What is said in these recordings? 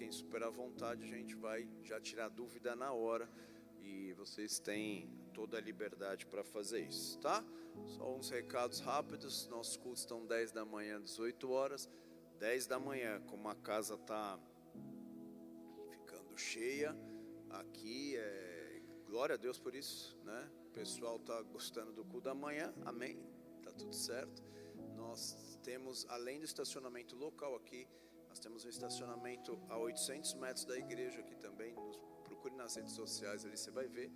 fiquem super à vontade, a gente vai já tirar dúvida na hora e vocês têm toda a liberdade para fazer isso, tá? Só uns recados rápidos. Nossos cultos estão 10 da manhã, 18 horas. 10 da manhã, como a casa está ficando cheia aqui, glória a Deus por isso, né? O pessoal está gostando do culto da manhã, amém? Tá tudo certo. Nós temos, além do estacionamento local aqui, nós temos um estacionamento a 800 metros da igreja aqui também. Nos procure nas redes sociais, ali você vai ver.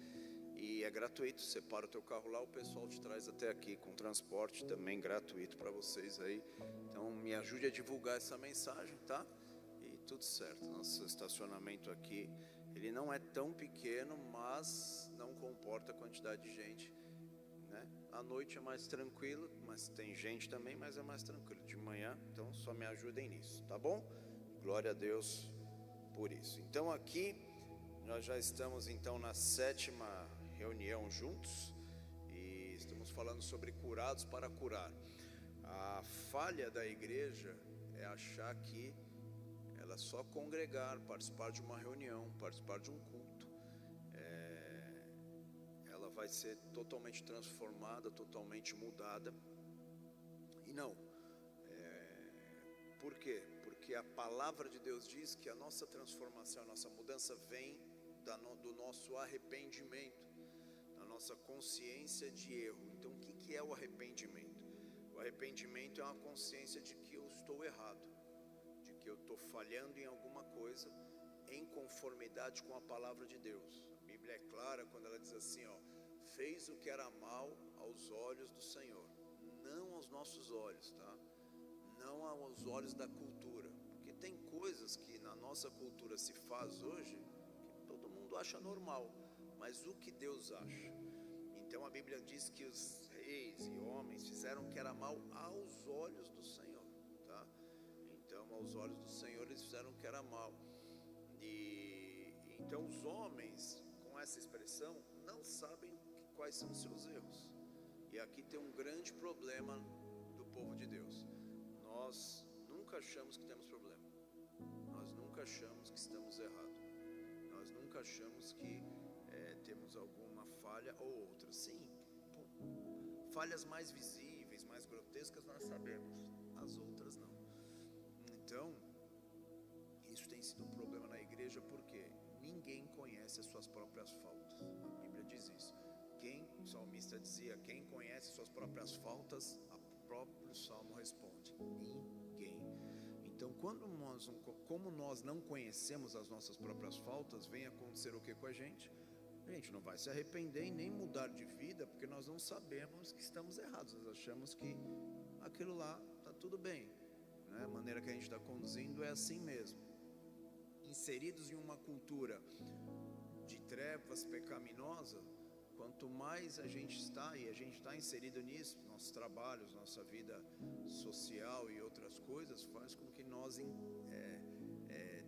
E é gratuito, você para o teu carro lá, o pessoal te traz até aqui, com transporte também gratuito para vocês aí. Então me ajude a divulgar essa mensagem, tá? E tudo certo. Nosso estacionamento aqui, ele não é tão pequeno, mas não comporta a quantidade de gente, né? À noite é mais tranquilo, mas tem gente também, mas é mais tranquilo. De manhã, então só me ajudem nisso, tá bom? Glória a Deus por isso. Então aqui, nós já estamos então na 7ª reunião juntos e estamos falando sobre curados para curar. A falha da igreja é achar que ela só congregar, participar de uma reunião, participar de um culto, ela vai ser totalmente transformada, totalmente mudada. E não. Por quê? Porque a palavra de Deus diz que a nossa transformação, a nossa mudança vem do nosso arrependimento, da nossa consciência de erro. Então o que é o arrependimento? O arrependimento é uma consciência de que eu estou errado, de que eu estou falhando em alguma coisa, em conformidade com a palavra de Deus. A Bíblia é clara quando ela diz assim, ó: fez o que era mal aos olhos do Senhor, não aos nossos olhos, tá? Não aos olhos da cultura, porque tem coisas que na nossa cultura se faz hoje que todo mundo acha normal, mas o que Deus acha? Então a Bíblia diz que os reis e homens fizeram o que era mal aos olhos do Senhor, tá? Então aos olhos do Senhor eles fizeram o que era mal. E então os homens, com essa expressão, não sabem quais são os seus erros. E aqui tem um grande problema do povo de Deus. Nós nunca achamos que temos problema. Nós nunca achamos que estamos errados. Nós nunca achamos que temos alguma falha ou outra. Sim, falhas mais visíveis, mais grotescas nós sabemos, as outras não. Então, isso tem sido um problema na igreja porque ninguém conhece as suas próprias faltas. A Bíblia diz isso. O salmista dizia: quem conhece suas próprias faltas, o próprio salmo responde: ninguém. Então, como nós não conhecemos as nossas próprias faltas, vem acontecer o que com a gente? A gente não vai se arrepender e nem mudar de vida, porque nós não sabemos que estamos errados. Nós achamos que aquilo lá está tudo bem, né? A maneira que a gente está conduzindo é assim mesmo. Inseridos em uma cultura de trevas pecaminosa, quanto mais a gente está, e a gente está inserido nisso, nossos trabalhos, nossa vida social e outras coisas, faz com que nós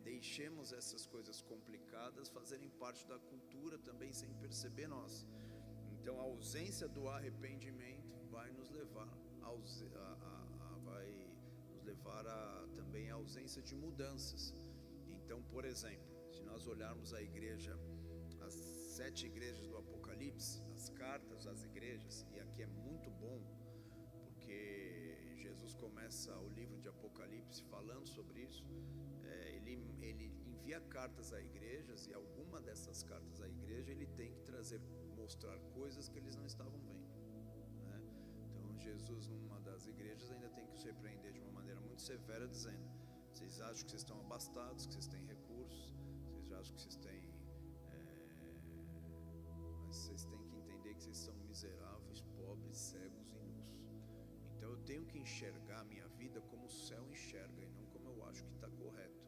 deixemos essas coisas complicadas fazerem parte da cultura também, sem perceber nós. Então a ausência do arrependimento vai nos levar também à ausência de mudanças. Então, por exemplo, se nós olharmos a igreja, as 7 igrejas do Apocalipse, as cartas às igrejas, e aqui é muito bom, porque Jesus começa o livro de Apocalipse falando sobre isso. Ele envia cartas a igrejas, e alguma dessas cartas à igreja ele tem que mostrar coisas que eles não estavam vendo, né? Então Jesus, numa das igrejas, ainda tem que os repreender de uma maneira muito severa, dizendo: vocês acham que vocês estão abastados, que vocês têm recursos, vocês acham que vocês têm, mas vocês têm que entender que vocês são miseráveis, pobres, cegos e nus. Então eu tenho que enxergar a minha vida como o céu enxerga e não como eu acho que está correto.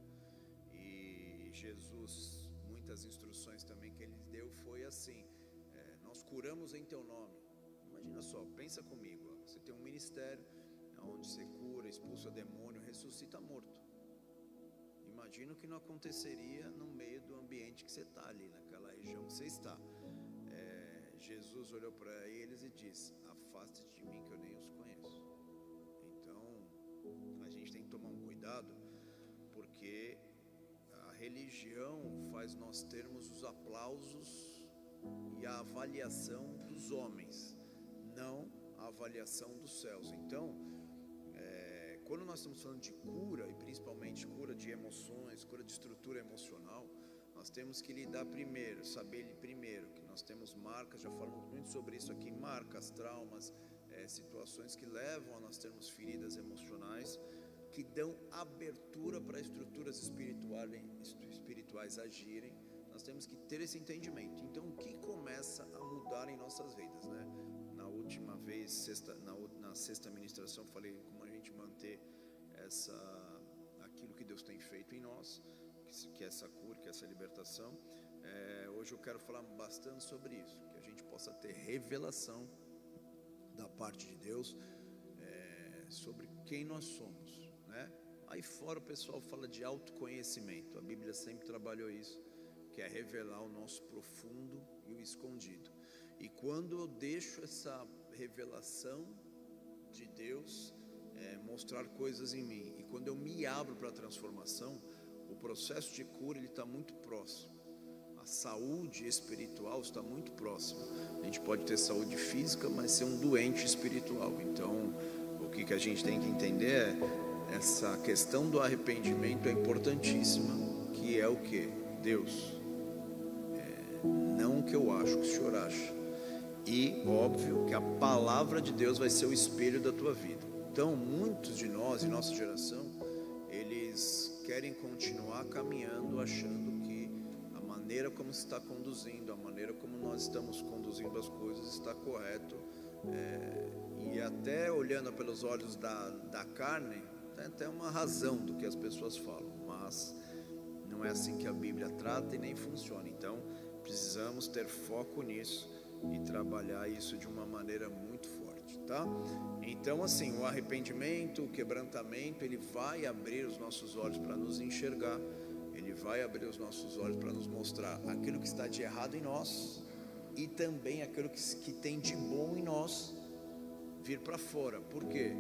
E Jesus, muitas instruções também que ele deu foi assim: nós curamos em teu nome. Imagina só, pensa comigo, você tem um ministério onde você cura, expulsa demônio, ressuscita morto. Imagino que não aconteceria no meio do ambiente que você está ali, naquela região que você está. Jesus olhou para eles e disse: afaste de mim que eu nem os conheço. Então a gente tem que tomar um cuidado, porque a religião faz nós termos os aplausos e a avaliação dos homens, não a avaliação dos céus. Então, quando nós estamos falando de cura, e principalmente cura de emoções, cura de estrutura emocional, nós temos que lidar primeiro, saber primeiro que nós temos marcas, já falamos muito sobre isso aqui, marcas, traumas, situações que levam a nós termos feridas emocionais, que dão abertura para estruturas espirituais agirem. Nós temos que ter esse entendimento. Então, o que começa a mudar em nossas vidas, né? Na última vez, na sexta ministração, falei como a gente manter aquilo que Deus tem feito em nós, que é essa cura, que é essa libertação. Hoje eu quero falar bastante sobre isso, que a gente possa ter revelação da parte de Deus sobre quem nós somos, né? Aí fora o pessoal fala de autoconhecimento, a Bíblia sempre trabalhou isso, que é revelar o nosso profundo e o escondido. E quando eu deixo essa revelação de Deus mostrar coisas em mim, e quando eu me abro para a transformação, o processo de cura ele está muito próximo. A saúde espiritual está muito próxima. A gente pode ter saúde física, mas ser um doente espiritual. Então, o que a gente tem que entender essa questão do arrependimento é importantíssima, que é o que? Deus, não o que eu acho, o que o Senhor acha. E óbvio que a palavra de Deus vai ser o espelho da tua vida. Então, muitos de nós, em nossa geração, eles querem continuar caminhando achando que a maneira como se está conduzindo, a maneira como nós estamos conduzindo as coisas está correto, e até olhando pelos olhos da carne, tem até uma razão do que as pessoas falam, mas não é assim que a Bíblia trata e nem funciona. Então precisamos ter foco nisso e trabalhar isso de uma maneira muito forte, tá? Então assim, o arrependimento, o quebrantamento, ele vai abrir os nossos olhos para nos enxergar, ele vai abrir os nossos olhos para nos mostrar aquilo que está de errado em nós e também aquilo que tem de bom em nós vir para fora. Por quê?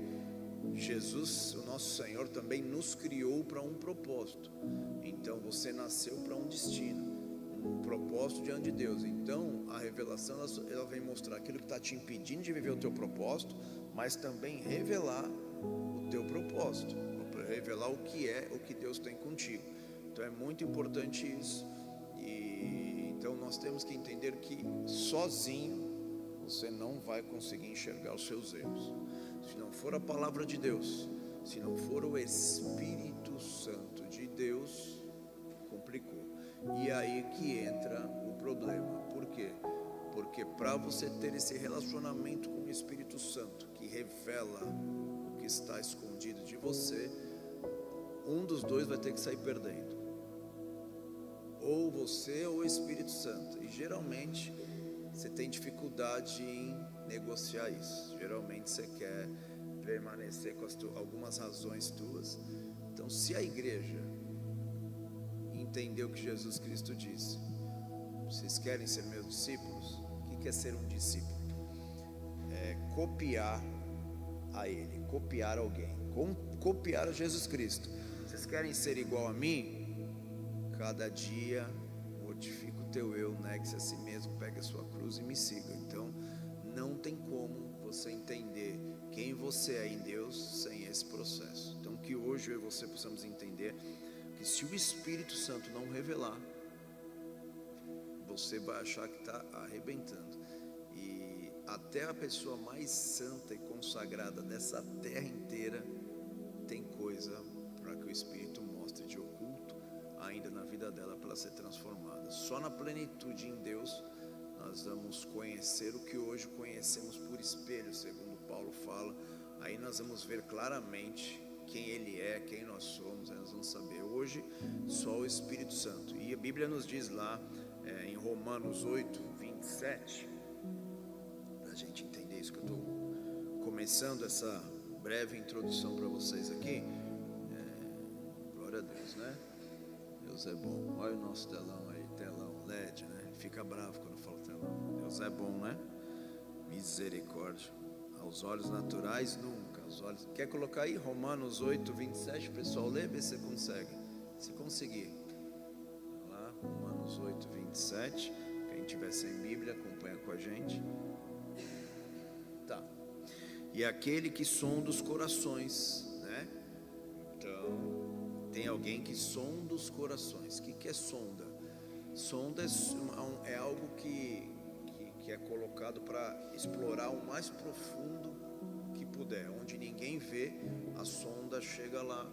Jesus, o nosso Senhor, também nos criou para um propósito. Então você nasceu para um destino, um propósito diante de Deus. Então a revelação ela vem mostrar aquilo que está te impedindo de viver o teu propósito, mas também revelar o teu propósito, revelar o que Deus tem contigo. Então é muito importante isso. E então nós temos que entender que sozinho você não vai conseguir enxergar os seus erros. Se não for a palavra de Deus, se não for o Espírito Santo de Deus, complicou. E aí que entra o problema. Por quê? Porque para você ter esse relacionamento com o Espírito Santo, que revela o que está escondido de você, um dos dois vai ter que sair perdendo. Ou você ou o Espírito Santo. E geralmente você tem dificuldade em negociar isso. Geralmente você quer permanecer com algumas razões tuas. Então, se a igreja entendeu o que Jesus Cristo disse, vocês querem ser meus discípulos? O que é ser um discípulo? É copiar a Ele, copiar alguém, copiar a Jesus Cristo. Vocês querem ser igual a mim? Cada dia mortifica o teu eu, negue-se a si mesmo, pegue a sua cruz e me siga. Então não tem como você entender quem você é em Deus sem esse processo. Então que hoje eu e você possamos entender que se o Espírito Santo não revelar, você vai achar que está arrebentando. E até a pessoa mais santa e consagrada dessa terra inteira tem coisa para que o Espírito mostre de oculto ainda na vida dela para ela ser transformada. Só na plenitude em Deus nós vamos conhecer o que hoje conhecemos por espelho, segundo Paulo fala. Aí nós vamos ver claramente quem Ele é, quem nós somos. Nós vamos saber hoje só o Espírito Santo. E a Bíblia nos diz lá em Romanos 8, 27, para a gente entender isso que eu estou começando essa breve introdução para vocês aqui. Glória a Deus, né? Deus é bom. Olha o nosso telão aí, telão LED, né? Fica bravo quando eu falo telão. Deus é bom, né? Misericórdia. Aos olhos naturais nunca. Aos olhos... Quer colocar aí Romanos 8, 27? Pessoal, lê, vê se você consegue. Se conseguir. Romanos 8, 27. Quem tiver sem Bíblia, acompanha com a gente. Tá. E aquele que sonda os corações, né? Então, tem alguém que sonda os corações. O que é sonda? Sonda é algo que é colocado para explorar o mais profundo que puder. Onde ninguém vê, a sonda chega lá.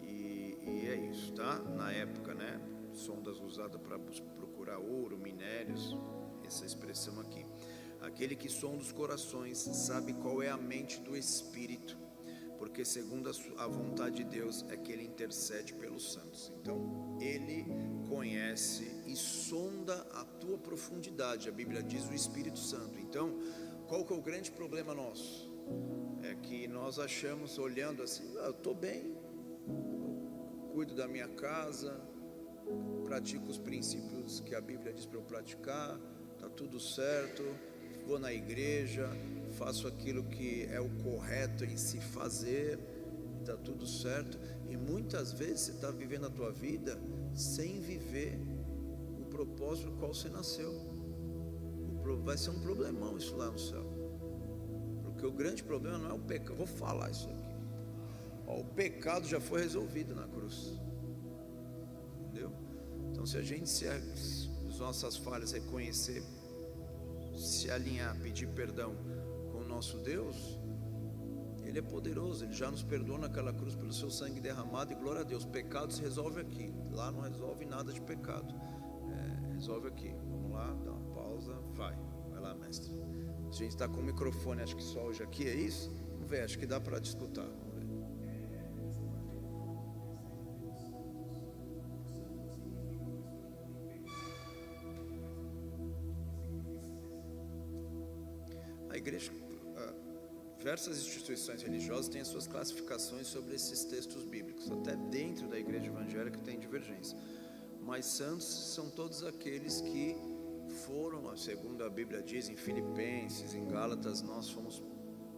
E é isso, tá? Na época, né? Sondas usadas para procurar ouro, minérios, essa expressão aqui. Aquele que sonda os corações sabe qual é a mente do Espírito, porque segundo a vontade de Deus é que ele intercede pelos santos. Então, ele conhece e sonda a tua profundidade. A Bíblia diz o Espírito Santo. Então, qual que é o grande problema nosso? É que nós achamos, olhando assim, eu estou bem, cuido da minha casa, pratico os princípios que a Bíblia diz para eu praticar, está tudo certo, vou na igreja, faço aquilo que é o correto em se fazer, está tudo certo. E muitas vezes você está vivendo a tua vida sem viver o propósito para o qual você nasceu. Vai ser um problemão isso lá no céu, porque o grande problema não é o pecado. Vou falar isso aqui. O pecado já foi resolvido na cruz, entendeu? Então, se a gente as nossas falhas reconhecer, se alinhar, pedir perdão com o nosso Deus, Ele é poderoso, Ele já nos perdoou naquela cruz pelo seu sangue derramado, e glória a Deus. Pecado se resolve aqui, lá não resolve nada de pecado, resolve aqui. Vamos lá, dá uma pausa, vai lá, mestre. A gente está com o microfone, acho que só hoje aqui, é isso? Vamos ver, acho que dá para te escutar. A igreja, diversas instituições religiosas têm as suas classificações sobre esses textos bíblicos. Até dentro da igreja evangélica tem divergência. Mas santos são todos aqueles que foram, segundo a Bíblia diz em Filipenses, em Gálatas, nós fomos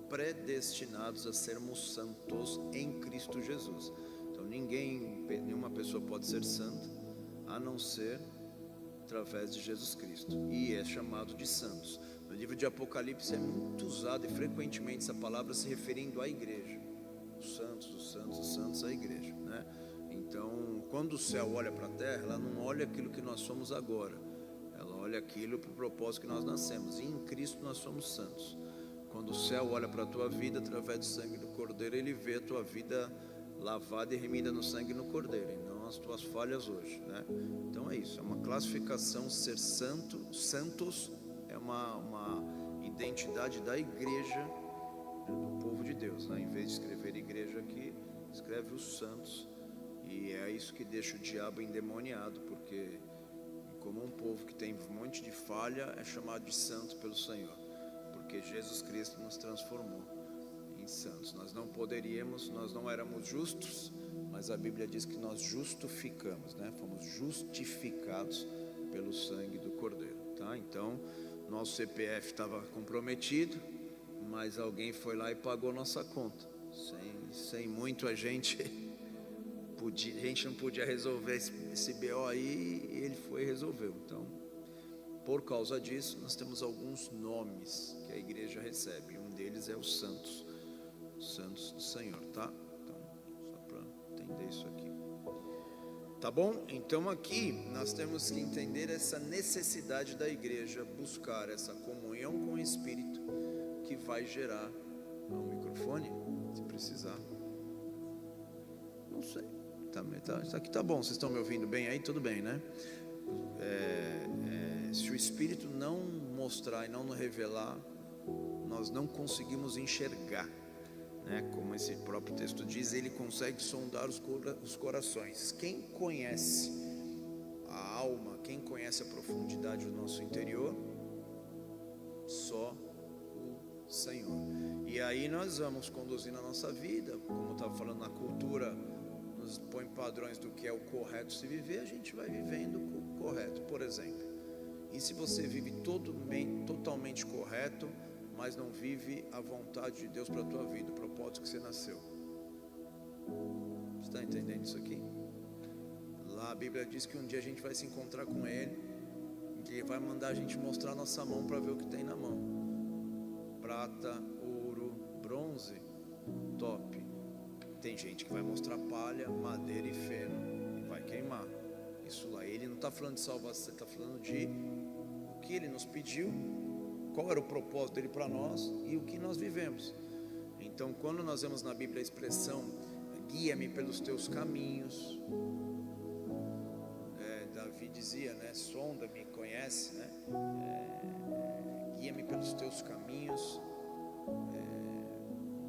predestinados a sermos santos em Cristo Jesus. Então nenhuma pessoa pode ser santa a não ser através de Jesus Cristo, e é chamado de santos. No livro de Apocalipse é muito usado, e frequentemente essa palavra se referindo à igreja. Os santos, a igreja, né? Então, quando o céu olha para a terra, ela não olha aquilo que nós somos agora, ela olha aquilo para o propósito que nós nascemos, e em Cristo nós somos santos. Quando o céu olha para a tua vida, através do sangue do Cordeiro, ele vê a tua vida lavada e remida no sangue no Cordeiro, e não as tuas falhas hoje, né? Então é isso, é uma classificação. Ser santos é uma identidade da igreja, do povo de Deus, né? Em vez de escrever igreja aqui, escreve os santos, e é isso que deixa o diabo endemoniado, porque como um povo que tem um monte de falha é chamado de santo pelo Senhor, porque Jesus Cristo nos transformou em santos. Nós não éramos justos, mas a Bíblia diz que nós justificamos, né? Fomos justificados pelo sangue do Cordeiro, tá? Então, nosso CPF estava comprometido, mas alguém foi lá e pagou nossa conta. Sem muito a gente não podia resolver esse BO aí, e ele foi e resolveu. Então, por causa disso, nós temos alguns nomes que a igreja recebe. Um deles é os santos do Senhor, tá? Então, só para entender isso aqui. Tá bom? Então aqui nós temos que entender essa necessidade da igreja buscar essa comunhão com o Espírito, que vai gerar um microfone, se precisar. Não sei. Tá aqui, tá bom. Vocês estão me ouvindo bem aí? Tudo bem, né? Se o Espírito não mostrar e não nos revelar, nós não conseguimos enxergar, né? Como esse próprio texto diz, ele consegue sondar os corações. Quem conhece a alma, quem conhece a profundidade do nosso interior? Só o Senhor. E aí nós vamos conduzindo a nossa vida, como eu estava falando, na cultura nos põe padrões do que é o correto se viver, a gente vai vivendo o correto. Por exemplo, e se você vive totalmente correto, mas não vive a vontade de Deus para a tua vida, o propósito que você nasceu? Você está entendendo isso aqui? Lá a Bíblia diz que um dia a gente vai se encontrar com Ele, que Ele vai mandar a gente mostrar a nossa mão para ver o que tem na mão. Prata, ouro, bronze, top. Tem gente que vai mostrar palha, madeira e feno e vai queimar. Isso lá, Ele não está falando de salvação, Ele está falando de o que Ele nos pediu, qual era o propósito dele para nós e o que nós vivemos. Então, quando nós vemos na Bíblia a expressão guia-me pelos teus caminhos, Davi dizia, né, sonda-me, conhece, né, guia-me pelos teus caminhos,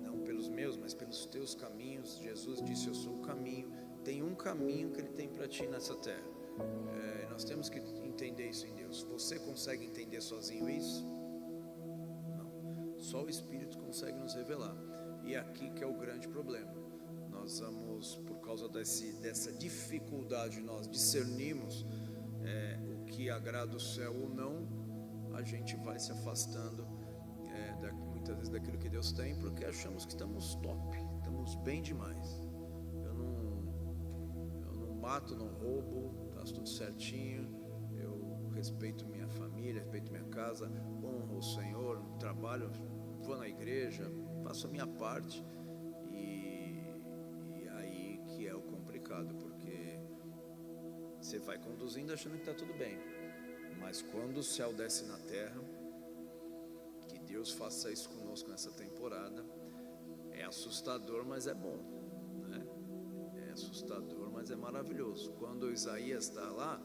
não pelos meus, mas pelos teus caminhos. Jesus disse, eu sou o caminho. Tem um caminho que Ele tem para ti nessa terra. Nós temos que entender isso em Deus. Você consegue entender sozinho isso? Não. Só o Espírito consegue nos revelar. E é aqui que é o grande problema. Nós vamos, por causa dessa dificuldade, nós discernimos o que agrada o céu ou não, a gente vai se afastando muitas vezes daquilo que Deus tem, porque achamos que estamos top, estamos bem demais. Eu não mato, não roubo, faço tudo certinho, eu respeito minha família, respeito minha casa, honro o Senhor, trabalho, vou na igreja, faço a minha parte. E aí que é o complicado, porque você vai conduzindo achando que está tudo bem, mas quando o céu desce na terra, que Deus faça isso conosco nessa temporada, é assustador, mas é bom, né? É assustador, mas é maravilhoso. Quando Isaías está lá,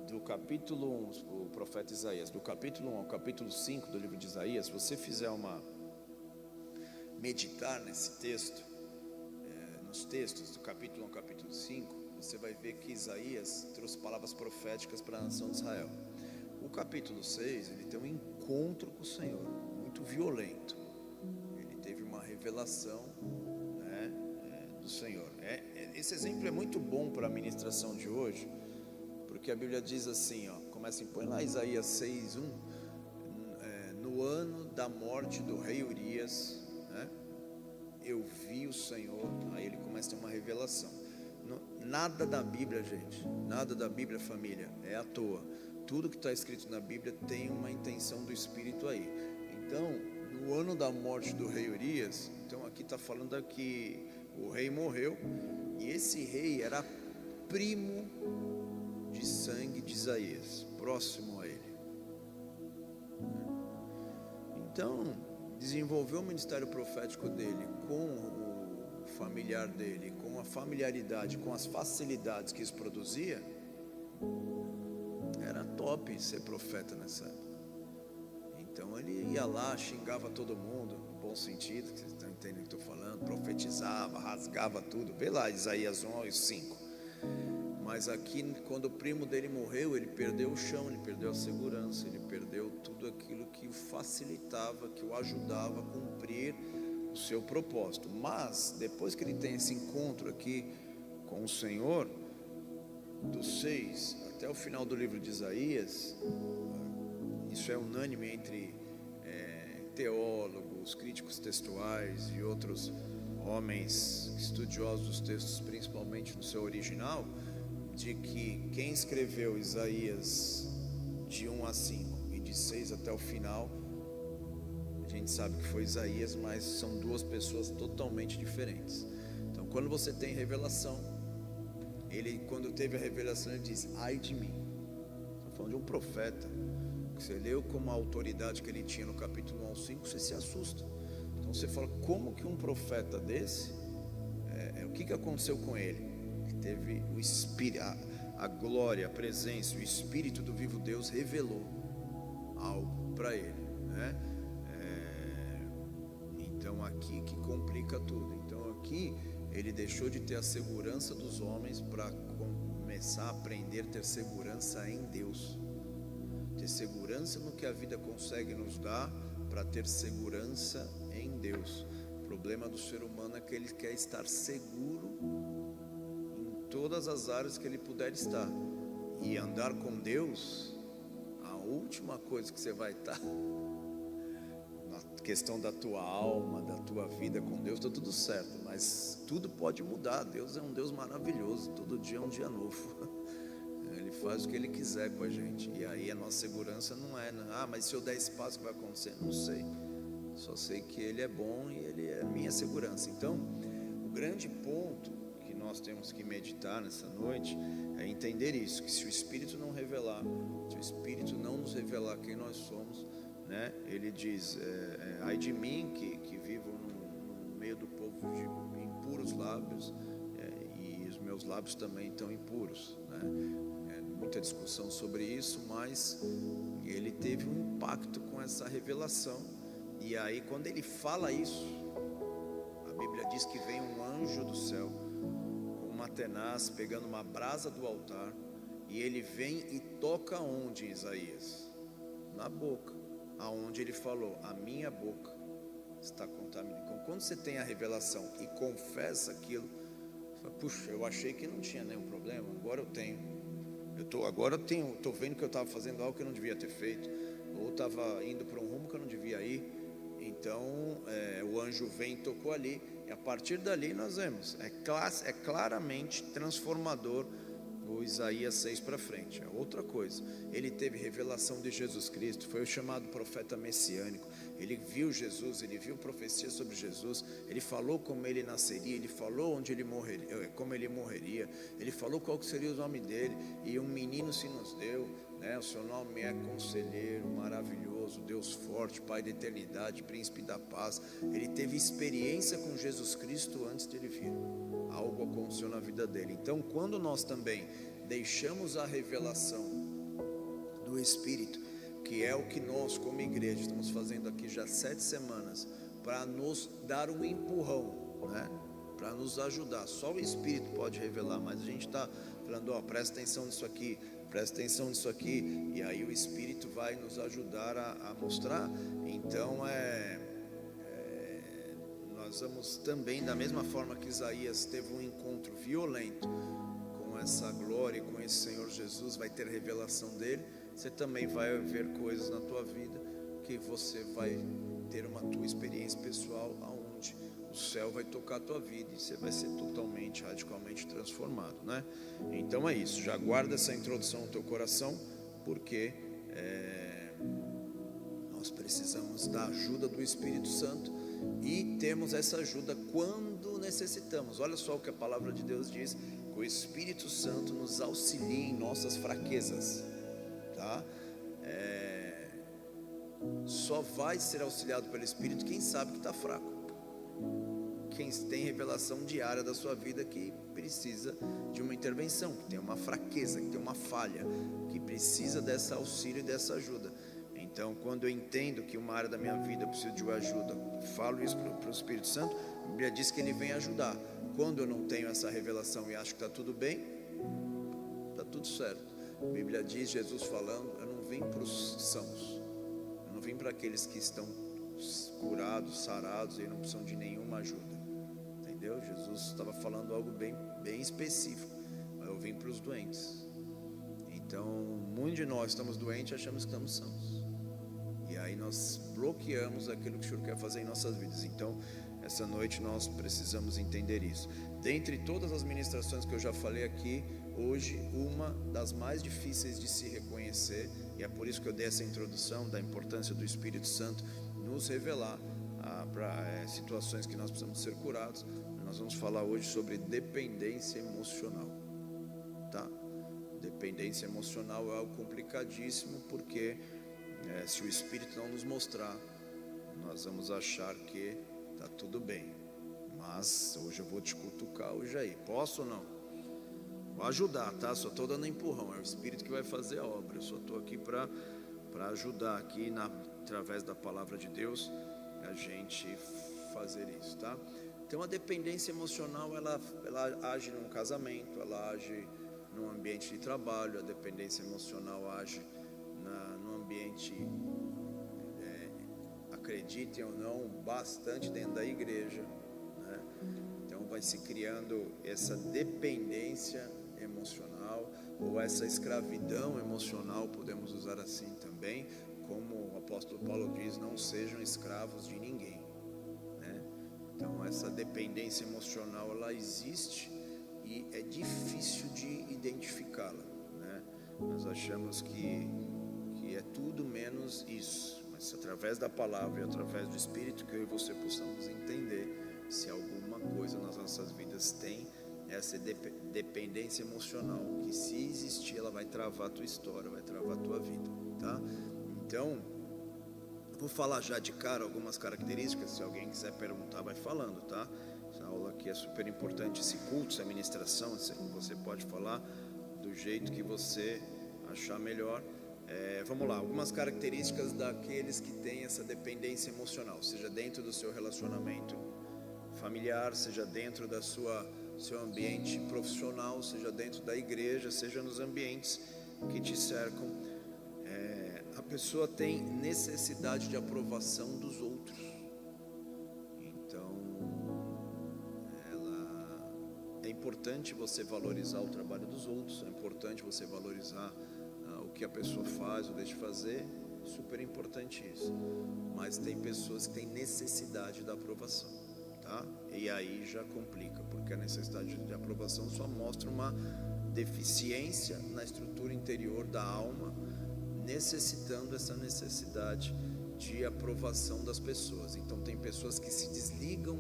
do capítulo 1, o profeta Isaías, do capítulo 1 ao capítulo 5 do livro de Isaías, se você fizer meditar nesse texto, nos textos do capítulo 1 ao capítulo 5, você vai ver que Isaías trouxe palavras proféticas para a nação de Israel. O capítulo 6, ele tem um encontro com o Senhor, muito violento. Ele teve uma revelação, né, do Senhor. Esse exemplo é muito bom para a ministração de hoje, porque a Bíblia diz assim, põe lá Isaías 6:1, no ano da morte do rei Urias, né, eu vi o Senhor. Aí ele começa a ter uma revelação. Nada da Bíblia, gente, nada da Bíblia, família, é à toa. Tudo que está escrito na Bíblia tem uma intenção do Espírito aí. Então, no ano da morte do rei Urias, então aqui está falando que o rei morreu, e esse rei era primo de sangue de Isaías, próximo a ele. Então, desenvolveu o ministério profético dele com o familiar dele, com a familiaridade, com as facilidades que isso produzia. Era top ser profeta nessa época. Então ele ia lá, xingava todo mundo, no bom sentido, que vocês estão entendendo o que eu estou falando, profetizava, rasgava tudo. Vê lá Isaías 1:5. Mas aqui, quando o primo dele morreu, ele perdeu o chão, ele perdeu a segurança, ele perdeu tudo aquilo que o facilitava, que o ajudava a cumprir o seu propósito. Mas depois que ele tem esse encontro aqui com o Senhor, do 6 até o final do livro de Isaías, isso é unânime entre teólogos, críticos textuais e outros homens estudiosos dos textos, principalmente no seu original, de que quem escreveu Isaías de 1 a 5 e de 6 até o final, a gente sabe que foi Isaías, mas são duas pessoas totalmente diferentes. Então, quando você tem revelação, ele, quando teve a revelação, ele diz: ai de mim. Estou falando de um profeta, que você leu como a autoridade que ele tinha no capítulo 1 ao 5, você se assusta. Então você fala, como que um profeta desse, o que aconteceu com ele? Ele teve o Espírito, a glória, a presença, o Espírito do vivo Deus revelou algo para ele, né? Então aqui que complica tudo. Então aqui ele deixou de ter a segurança dos homens para começar a aprender a ter segurança em Deus, ter segurança no que a vida consegue nos dar, para ter segurança em Deus. O problema do ser humano é que ele quer estar seguro em todas as áreas que ele puder estar, e andar com Deus, a última coisa que você vai estar, na questão da tua alma, da tua vida com Deus, está tudo certo, mas tudo pode mudar. Deus é um Deus maravilhoso, todo dia é um dia novo. faz o que Ele quiser com a gente. E aí a nossa segurança não é, mas se eu der esse passo, o que vai acontecer? Não sei. Só sei que Ele é bom e Ele é a minha segurança. Então, o grande ponto que nós temos que meditar nessa noite é entender isso, que se o Espírito não revelar, se o Espírito não nos revelar quem nós somos, né? Ele diz, ai de mim que vivo no meio do povo de impuros lábios, e os meus lábios também estão impuros, né? Muita discussão sobre isso, mas ele teve um impacto com essa revelação. E aí quando ele fala isso, a Bíblia diz que vem um anjo do céu com uma tenaz pegando uma brasa do altar, e ele vem e toca onde, Isaías? Na boca, aonde ele falou, a minha boca está contaminada. Então, quando você tem a revelação e confessa aquilo, você fala, puxa, eu achei que não tinha nenhum problema, agora eu tenho. Estou vendo que eu estava fazendo algo que eu não devia ter feito, ou estava indo para um rumo que eu não devia ir. Então o anjo vem e tocou ali, e a partir dali nós vemos, é claramente transformador o Isaías 6 para frente. É outra coisa, ele teve revelação de Jesus Cristo, foi o chamado profeta messiânico, ele viu Jesus, ele viu profecia sobre Jesus, ele falou como ele nasceria, ele falou onde ele morreria, como ele morreria, ele falou qual que seria o nome dele, e um menino se nos deu, né? O seu nome é Conselheiro, Maravilhoso, Deus Forte, Pai da Eternidade, Príncipe da Paz. Ele teve experiência com Jesus Cristo antes de ele vir, algo aconteceu na vida dele. Então, quando nós também deixamos a revelação do Espírito, que é o que nós como igreja estamos fazendo aqui já 7 semanas, para nos dar um empurrão, né? Para nos ajudar, só o Espírito pode revelar, mas a gente está falando, presta atenção nisso aqui, presta atenção nisso aqui, e aí o Espírito vai nos ajudar a mostrar. Então nós vamos também, da mesma forma que Isaías teve um encontro violento com essa glória, com esse Senhor Jesus, vai ter revelação dele, você também vai ver coisas na tua vida que você vai ter uma tua experiência pessoal, aonde o céu vai tocar a tua vida e você vai ser totalmente, radicalmente transformado, né? Então é isso, já guarda essa introdução no teu coração, porque nós precisamos da ajuda do Espírito Santo, e temos essa ajuda quando necessitamos. Olha só o que a palavra de Deus diz, que o Espírito Santo nos auxilia em nossas fraquezas, tá? Só vai ser auxiliado pelo Espírito quem sabe que está fraco, quem tem revelação diária da sua vida que precisa de uma intervenção, que tem uma fraqueza, que tem uma falha, que precisa desse auxílio e dessa ajuda. Então, quando eu entendo que uma área da minha vida eu preciso de uma ajuda, falo isso para o Espírito Santo, a Bíblia diz que ele vem ajudar. Quando eu não tenho essa revelação e acho que está tudo bem, está tudo certo. A Bíblia diz, Jesus falando, eu não vim para os sãos, eu não vim para aqueles que estão curados, sarados e não precisam de nenhuma ajuda, entendeu? Jesus estava falando algo bem específico, mas eu vim para os doentes. Então, muitos de nós estamos doentes e achamos que estamos sãos, e aí nós bloqueamos aquilo que o Senhor quer fazer em nossas vidas. Então, essa noite nós precisamos entender isso. Dentre todas as ministrações que eu já falei aqui, hoje uma das mais difíceis de se reconhecer, e é por isso que eu dei essa introdução da importância do Espírito Santo nos revelar para situações que nós precisamos ser curados. Nós vamos falar hoje sobre dependência emocional, tá? Dependência emocional é algo complicadíssimo, porque se o Espírito não nos mostrar, nós vamos achar que está tudo bem. Mas hoje eu vou te cutucar hoje aí, posso ou não? Vou ajudar, tá? Só estou dando empurrão, é o Espírito que vai fazer a obra. Eu só estou aqui para ajudar aqui através da palavra de Deus a gente fazer isso, tá? Então a dependência emocional ela age num casamento, ela age no ambiente de trabalho, a dependência emocional age no ambiente, acreditem ou não, bastante dentro da igreja, né? Então vai se criando essa dependência emocional, ou essa escravidão emocional, podemos usar assim também, como o apóstolo Paulo diz, não sejam escravos de ninguém, né? Então essa dependência emocional ela existe e é difícil de identificá-la, né? achamos que é tudo menos isso, mas através da palavra e através do Espírito que eu e você possamos entender se alguma coisa nas nossas vidas tem essa dependência emocional, que se existir ela vai travar a tua história, vai travar a tua vida, tá? Então, eu vou falar já de cara algumas características, se alguém quiser perguntar vai falando, tá? Essa aula aqui é super importante, esse culto, essa ministração, você pode falar do jeito que você achar melhor. Vamos lá, algumas características daqueles que têm essa dependência emocional, seja dentro do seu relacionamento familiar, seja dentro da seu ambiente profissional, seja dentro da igreja, seja nos ambientes que te cercam. A pessoa tem necessidade de aprovação dos outros. Então, é importante você valorizar o trabalho dos outros, é importante você valorizar o que a pessoa faz ou deixa de fazer, super importante isso. Mas tem pessoas que têm necessidade da aprovação, tá? E aí já complica, porque a necessidade de aprovação só mostra uma deficiência na estrutura interior da alma, necessitando essa necessidade de aprovação das pessoas. Então tem pessoas que se desligam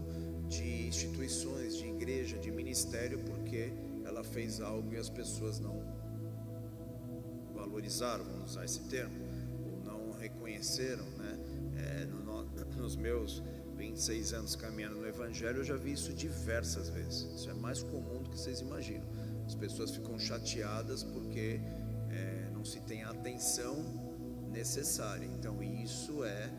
de instituições, de igreja, de ministério, porque ela fez algo e as pessoas não valorizaram, vamos usar esse termo, ou não reconheceram, né? Nos meus 26 anos caminhando no Evangelho, eu já vi isso diversas vezes. Isso é mais comum do que vocês imaginam. As pessoas ficam chateadas porque não se tem a atenção necessária. Então isso é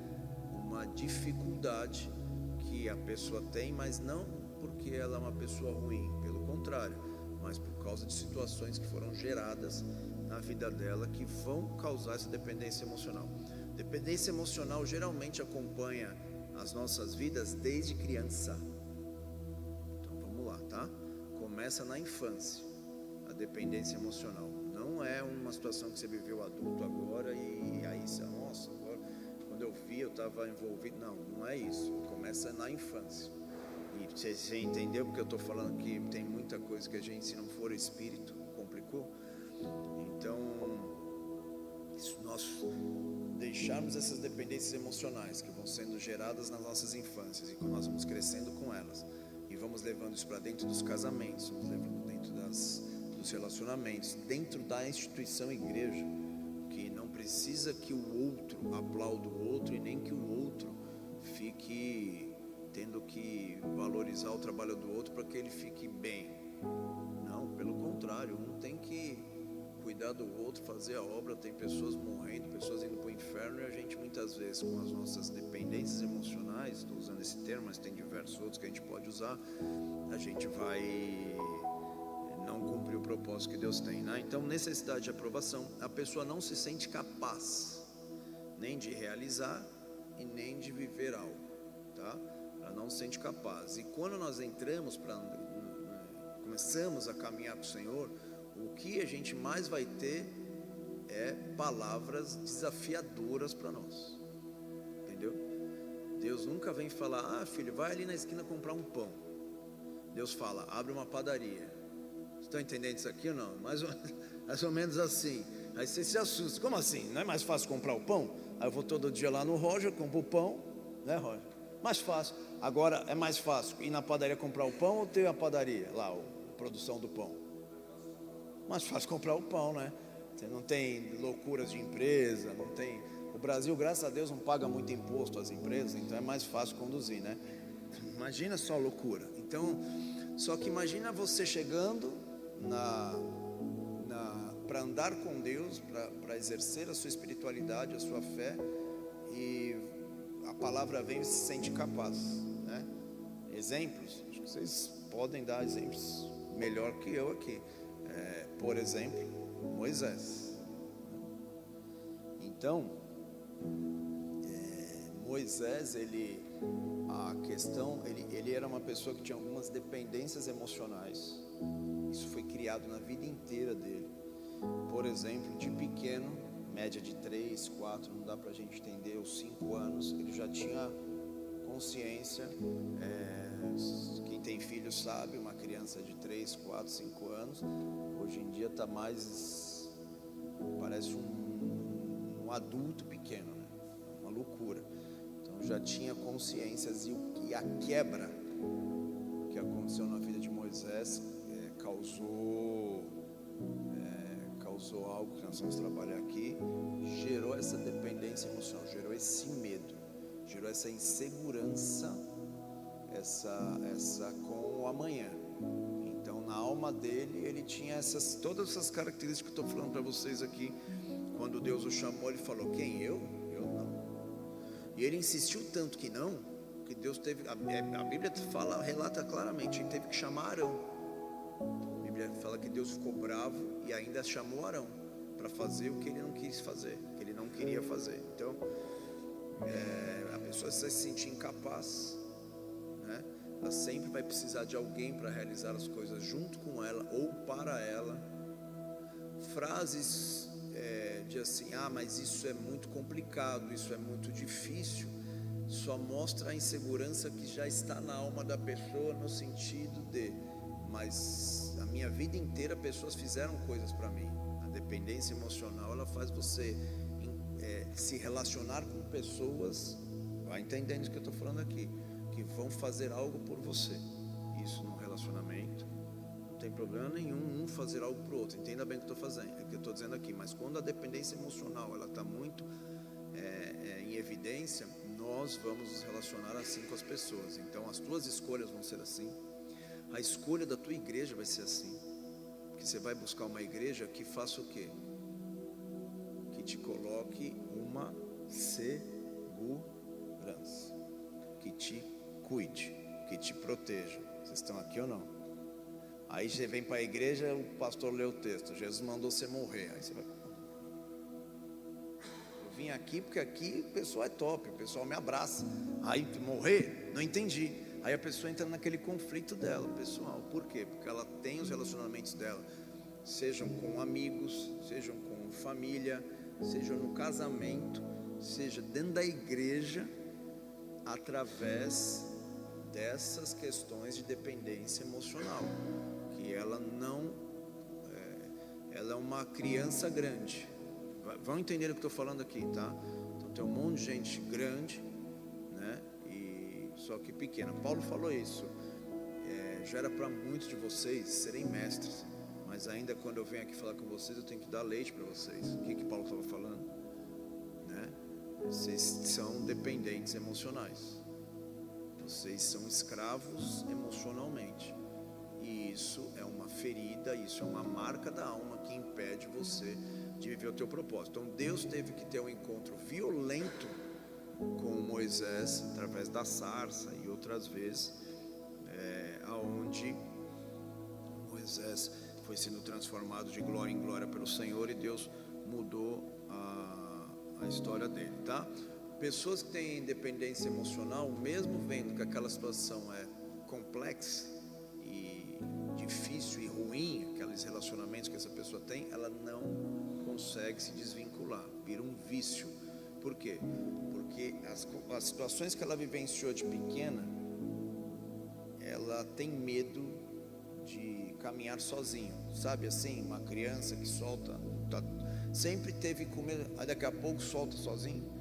uma dificuldade que a pessoa tem, mas não porque ela é uma pessoa ruim, pelo contrário, mas por causa de situações que foram geradas na vida dela que vão causar essa dependência emocional. Dependência emocional geralmente acompanha as nossas vidas desde criança. Então vamos lá, tá? Começa na infância, a dependência emocional. Não é uma situação que você viveu adulto agora e aí você, nossa, agora, quando eu vi eu estava envolvido. Não é isso. Começa na infância. E você entendeu porque eu estou falando que tem muita coisa que a gente, se não for espírito, complicou. Então, se nós deixarmos essas dependências emocionais que vão sendo geradas nas nossas infâncias e quando nós vamos crescendo com elas e vamos levando isso para dentro dos casamentos, vamos levando dentro dos relacionamentos, dentro da instituição igreja, que não precisa que o outro aplaude o outro e nem que o outro fique tendo que valorizar o trabalho do outro para que ele fique bem. Não, pelo contrário, um tem que cuidar do outro, fazer a obra. Tem pessoas morrendo, pessoas indo para o inferno, e a gente muitas vezes com as nossas dependências emocionais, estou usando esse termo, mas tem diversos outros que a gente pode usar, a gente vai não cumprir o propósito que Deus tem, né? Então, necessidade de aprovação, a pessoa não se sente capaz nem de realizar e nem de viver algo, tá? Ela não se sente capaz. E quando nós começamos a caminhar com o Senhor, o que a gente mais vai ter é palavras desafiadoras para nós, entendeu? Deus nunca vem falar, filho, vai ali na esquina comprar um pão. Deus fala, abre uma padaria. Vocês estão entendendo isso aqui ou não? Mais ou menos assim. Aí você se assusta, como assim? Não é mais fácil comprar o pão? Aí eu vou todo dia lá no Roger, compro o pão, né, Roger? Mais fácil. Agora é mais fácil ir na padaria comprar o pão ou ter a padaria lá, a produção do pão? Mais fácil comprar o pão, né? Você não tem loucuras de empresa, não tem. O Brasil, graças a Deus, não paga muito imposto às empresas, então é mais fácil conduzir, né? Imagina só a loucura. Então, só que imagina você chegando para andar com Deus, para exercer a sua espiritualidade, a sua fé, e a palavra vem e se sente capaz, né? Exemplos, acho que vocês podem dar exemplos melhor que eu aqui. Por exemplo, Moisés. Então, Moisés, ele era uma pessoa que tinha algumas dependências emocionais. Isso foi criado na vida inteira dele. Por exemplo, de pequeno, média de 3, 4, não dá pra gente entender, os 5 anos, ele já tinha consciência. Quem tem filho sabe, uma criança de 3, 4, 5 anos, hoje em dia está mais parece um adulto pequeno, né? Uma loucura. Então já tinha consciências, e a quebra que aconteceu na vida de Moisés causou algo que nós vamos trabalhar aqui, gerou essa dependência emocional, gerou esse medo, gerou essa insegurança, essa com o amanhã. Então na alma dele, ele tinha todas essas características que eu estou falando para vocês aqui. Quando Deus o chamou, ele falou: quem? Eu não. E ele insistiu tanto que não, que Deus teve, a Bíblia relata claramente, ele teve que chamar Arão. A Bíblia fala que Deus ficou bravo e ainda chamou Arão para fazer o que ele não quis fazer, que ele não queria fazer. Então a pessoa se sentir incapaz, né? Ela sempre vai precisar de alguém para realizar as coisas junto com ela ou para ela. Frases de assim: mas isso é muito complicado, isso é muito difícil, só mostra a insegurança que já está na alma da pessoa, no sentido de: mas a minha vida inteira pessoas fizeram coisas para mim. A dependência emocional, ela faz você se relacionar com pessoas, vai entendendo isso que eu estou falando aqui, que vão fazer algo por você. Isso num relacionamento não tem problema nenhum, um fazer algo para o outro. Entenda bem o que eu estou dizendo aqui. Mas quando a dependência emocional ela está muito em evidência, nós vamos nos relacionar assim com as pessoas. Então as tuas escolhas vão ser assim, a escolha da tua igreja vai ser assim, porque você vai buscar uma igreja que faça o quê? Que te coloque uma segurança, que te cuide, que te proteja. Vocês estão aqui ou não? Aí você vem para a igreja, o pastor lê o texto: Jesus mandou você morrer. Aí você vai: eu vim aqui porque aqui o pessoal é top, o pessoal me abraça. Aí morrer? Não entendi. Aí a pessoa entra naquele conflito dela, pessoal. Por quê? Porque ela tem os relacionamentos dela, sejam com amigos, sejam com família, sejam no casamento, seja dentro da igreja, através dessas questões de dependência emocional, que ela não ela é uma criança grande. Vão entender o que eu estou falando aqui, tá? Então tem um monte de gente grande, né? E só que pequena. Paulo falou isso. Já era para muitos de vocês serem mestres, mas ainda quando eu venho aqui falar com vocês, eu tenho que dar leite para vocês. O que Paulo estava falando, né? Vocês são dependentes emocionais. Vocês são escravos emocionalmente. E isso é uma ferida, isso é uma marca da alma que impede você de viver o teu propósito. Então Deus teve que ter um encontro violento com Moisés através da sarça, e outras vezes aonde Moisés foi sendo transformado de glória em glória pelo Senhor, e Deus mudou a história dele, tá? Pessoas que têm dependência emocional, mesmo vendo que aquela situação é complexa e difícil e ruim, aqueles relacionamentos que essa pessoa tem, ela não consegue se desvincular, vira um vício. Por quê? Porque as situações que ela vivenciou de pequena, ela tem medo de caminhar sozinho, sabe assim? Uma criança que sempre teve com medo, aí daqui a pouco solta sozinho.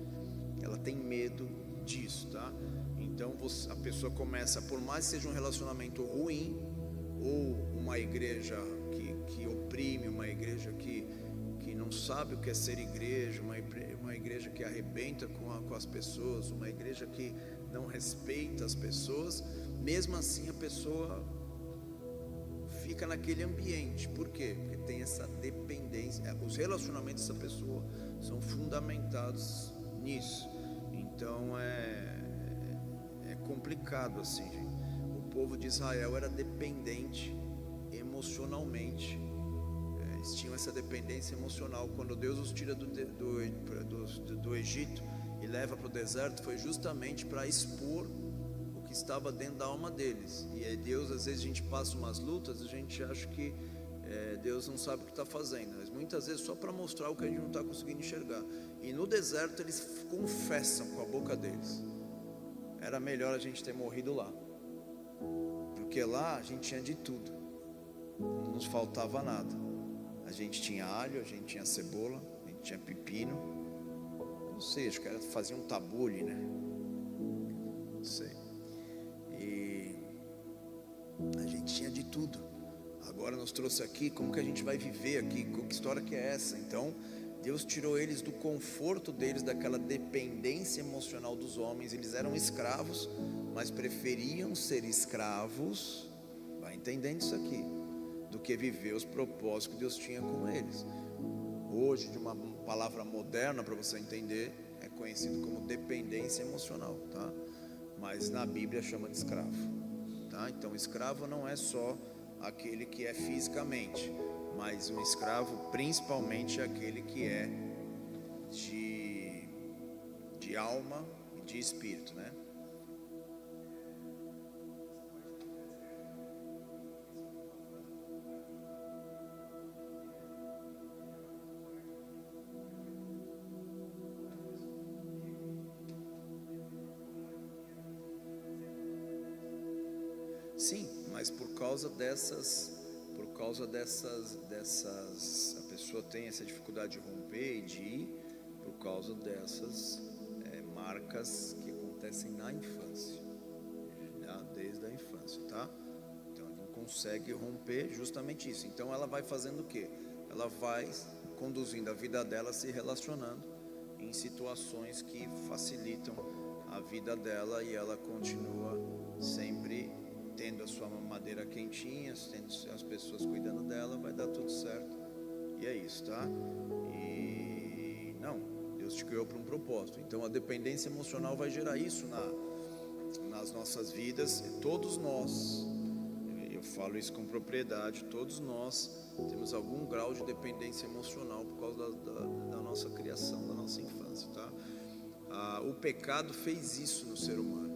Ela tem medo disso, tá? Então a pessoa começa, por mais que seja um relacionamento ruim, ou uma igreja que oprime, uma igreja que não sabe o que é ser igreja, uma igreja que arrebenta com as pessoas, uma igreja que não respeita as pessoas, mesmo assim a pessoa fica naquele ambiente. Por quê? Porque tem essa dependência. Os relacionamentos dessa pessoa são fundamentados nisso. Então é complicado assim, gente. O povo de Israel era dependente emocionalmente. Eles tinham essa dependência emocional. Quando Deus os tira do Egito e leva para o deserto, foi justamente para expor o que estava dentro da alma deles. E aí Deus, às vezes a gente passa umas lutas, a gente acha que Deus não sabe o que está fazendo, mas muitas vezes só para mostrar o que a gente não está conseguindo enxergar. E no deserto eles confessam com a boca deles: era melhor a gente ter morrido lá, porque lá a gente tinha de tudo, não nos faltava nada. A gente tinha alho, a gente tinha cebola, a gente tinha pepino, não sei, acho que era, fazia um tabule, né? Não sei. E a gente tinha de tudo. Agora nos trouxe aqui, como que a gente vai viver aqui? Que história que é essa? Então, Deus tirou eles do conforto deles, daquela dependência emocional dos homens. Eles eram escravos, mas preferiam ser escravos, vai entendendo isso aqui, do que viver os propósitos que Deus tinha com eles. Hoje, de uma palavra moderna para você entender, é conhecido como dependência emocional, tá? Mas na Bíblia chama de escravo, tá? Então, escravo não é só aquele que é fisicamente, mas um escravo principalmente é aquele que é de alma e de espírito, né? Sim, mas por causa dessas, a pessoa tem essa dificuldade de romper e de ir por causa dessas marcas que acontecem na infância, desde a infância, tá? Então ela não consegue romper justamente isso. Então ela vai fazendo o quê? Ela vai conduzindo a vida dela, se relacionando em situações que facilitam a vida dela, e ela continua sempre tendo a sua mamadeira quentinha, tendo as pessoas cuidando dela, vai dar tudo certo. E é isso, tá? E não, Deus te criou para um propósito. Então a dependência emocional vai gerar isso nas nossas vidas. E todos nós, eu falo isso com propriedade, todos nós temos algum grau de dependência emocional por causa da nossa criação, da nossa infância, tá? O pecado fez isso no ser humano,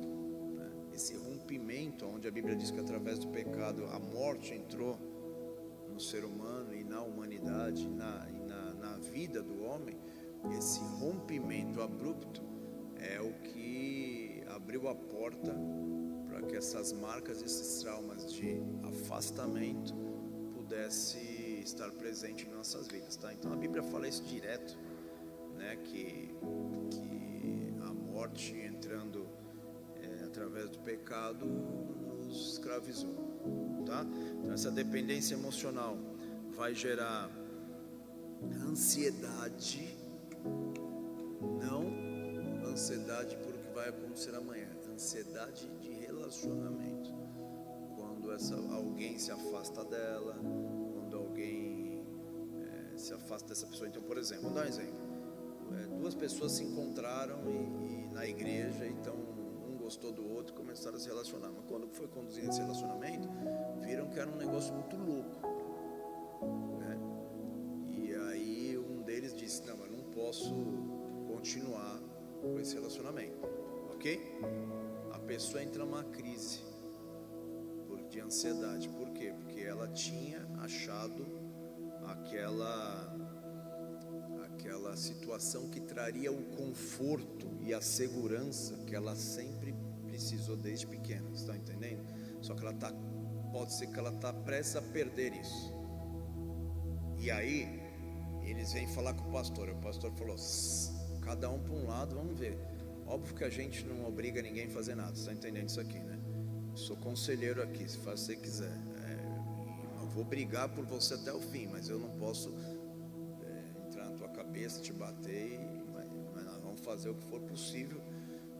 né? Esse rompimento, onde a Bíblia diz que através do pecado a morte entrou no ser humano e na humanidade, na vida do homem. Esse rompimento abrupto é o que abriu a porta para que essas marcas, esses traumas de afastamento pudesse estar presente em nossas vidas, tá? Então a Bíblia fala isso direto, né? Que a morte entrando através do pecado nos escravizou, tá? Então essa dependência emocional vai gerar ansiedade, não ansiedade por o que vai acontecer amanhã, ansiedade de relacionamento. Quando alguém se afasta dela, quando alguém se afasta dessa pessoa. Então, por exemplo, vamos dar um exemplo. Duas pessoas se encontraram e na igreja, então um gostou do outro, começaram a se relacionar. Mas quando foi conduzindo esse relacionamento, viram que era um negócio muito louco, né? E aí um deles disse: não, eu não posso continuar com esse relacionamento, ok? A pessoa entra numa crise de ansiedade. Por quê? Porque ela tinha achado aquela situação que traria o conforto e a segurança que ela sempre precisou desde pequena. Você está entendendo? Só que pode ser que ela está prestes a perder isso. E aí eles vêm falar com o pastor. O pastor falou: cada um para um lado, vamos ver. Óbvio que a gente não obriga ninguém a fazer nada. Você está entendendo isso aqui, né? Sou conselheiro aqui, se faz o que você quiser. Eu vou brigar por você até o fim, mas eu não posso entrar na tua cabeça, te bater, mas nós vamos fazer o que for possível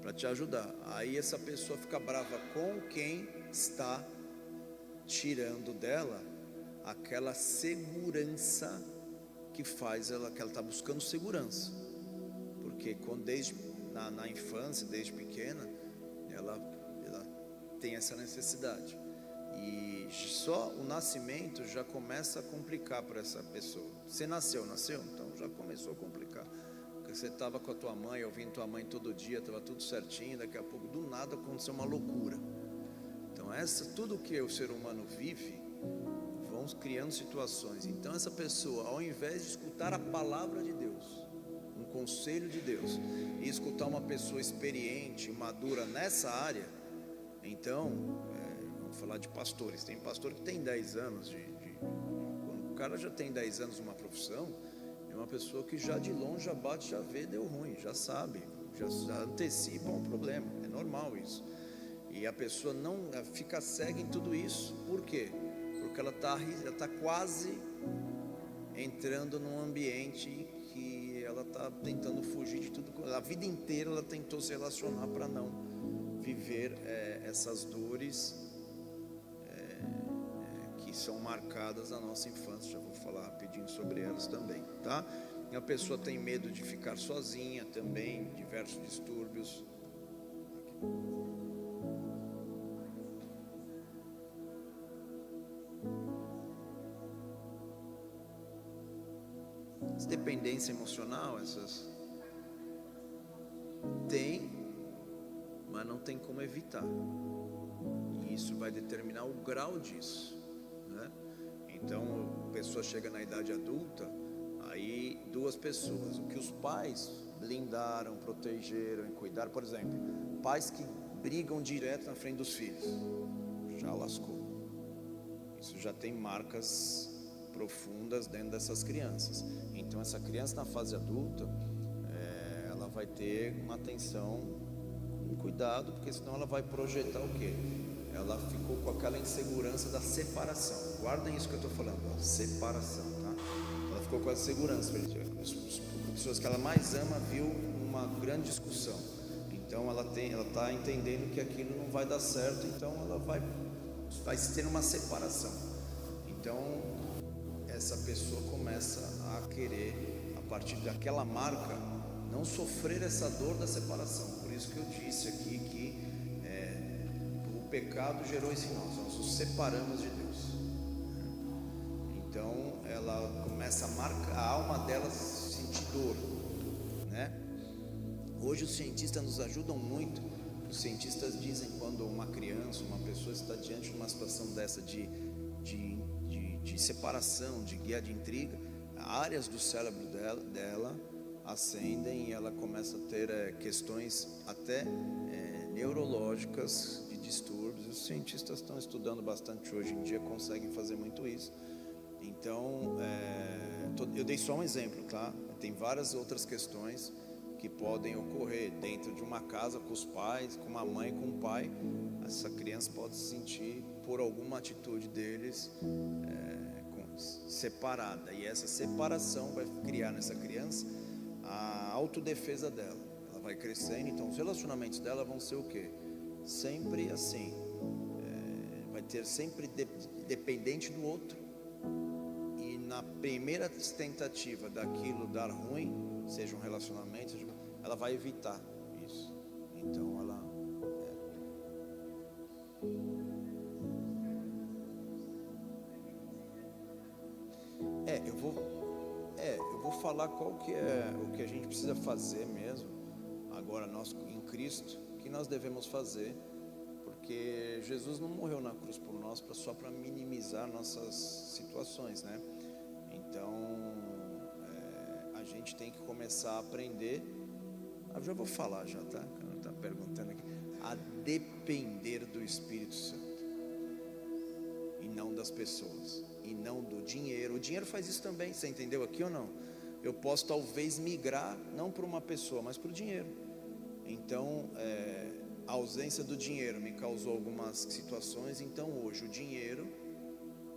para te ajudar. Aí essa pessoa fica brava com quem está tirando dela aquela segurança que faz ela, que ela está buscando segurança. Porque desde na infância, desde pequena, ela tem essa necessidade, e só o nascimento já começa a complicar para essa pessoa. Você nasceu, então já começou a complicar, porque você estava com a tua mãe, ouvindo tua mãe todo dia, estava tudo certinho, daqui a pouco do nada aconteceu uma loucura. Então tudo que o ser humano vive, vão criando situações. Então essa pessoa, ao invés de escutar a palavra de Deus, um conselho de Deus, e escutar uma pessoa experiente, madura nessa área, então, vamos falar de pastores. Tem pastor que tem 10 anos quando o cara já tem 10 anos numa profissão, meu uma pessoa que já de longe já bate, já vê, deu ruim, já sabe, já antecipa um problema. É normal isso. E a pessoa não fica cega em tudo isso. Por quê? Porque ela está quase entrando num ambiente que ela está tentando fugir de tudo. A vida inteira ela tentou se relacionar para não viver essas dores que são marcadas na nossa infância. Já vou falar rapidinho sobre elas também, tá? E a pessoa tem medo de ficar sozinha também, diversos distúrbios. Dependência emocional, essas tem, mas não tem como evitar. E isso vai determinar o grau disso, né? Então, a pessoa chega na idade adulta, aí duas pessoas, o que os pais blindaram, protegeram e cuidaram, por exemplo, pais que brigam direto na frente dos filhos, já lascou. Isso já tem marcas profundas dentro dessas crianças. Então essa criança na fase adulta, ela vai ter uma atenção, um cuidado, porque senão ela vai projetar o quê? Ela ficou com aquela insegurança da separação. Guardem isso que eu estou falando, separação, tá? Ela ficou com essa segurança. As pessoas que ela mais ama viu uma grande discussão. Então ela está entendendo que aquilo não vai dar certo. Então ela vai ter uma separação. Então essa pessoa começa a querer, a partir daquela marca, não sofrer essa dor da separação. Por isso que eu disse aqui que o pecado gerou esse nós nos separamos de Deus. Então ela começa a marcar, a alma dela sentir dor, né? Hoje os cientistas nos ajudam muito. Os cientistas dizem quando uma criança, uma pessoa está diante de uma situação dessa de separação, de guerra, de intriga, áreas do cérebro dela acendem e ela começa a ter questões até neurológicas de distúrbios. Os cientistas estão estudando bastante hoje em dia, conseguem fazer muito isso. Então, eu dei só um exemplo, tá? Tem várias outras questões que podem ocorrer dentro de uma casa com os pais, com uma mãe, com um pai. Essa criança pode se sentir, por alguma atitude deles, separada, e essa separação vai criar nessa criança a autodefesa dela. Ela vai crescendo, então os relacionamentos dela vão ser o quê? Sempre assim, vai ter sempre dependente do outro, e na primeira tentativa daquilo dar ruim, seja um relacionamento, ela vai evitar isso. Então ela eu vou falar qual que é o que a gente precisa fazer mesmo agora nós em Cristo, que nós devemos fazer, porque Jesus não morreu na cruz por nós só para minimizar nossas situações, né? Então a gente tem que começar a aprender. Eu já vou falar já, tá? Tá perguntando aqui, a depender do Espírito Santo e não das pessoas, e não do dinheiro. O dinheiro faz isso também, você entendeu aqui ou não? Eu posso talvez migrar, não para uma pessoa, mas para o dinheiro. Então, a ausência do dinheiro me causou algumas situações. Então hoje o dinheiro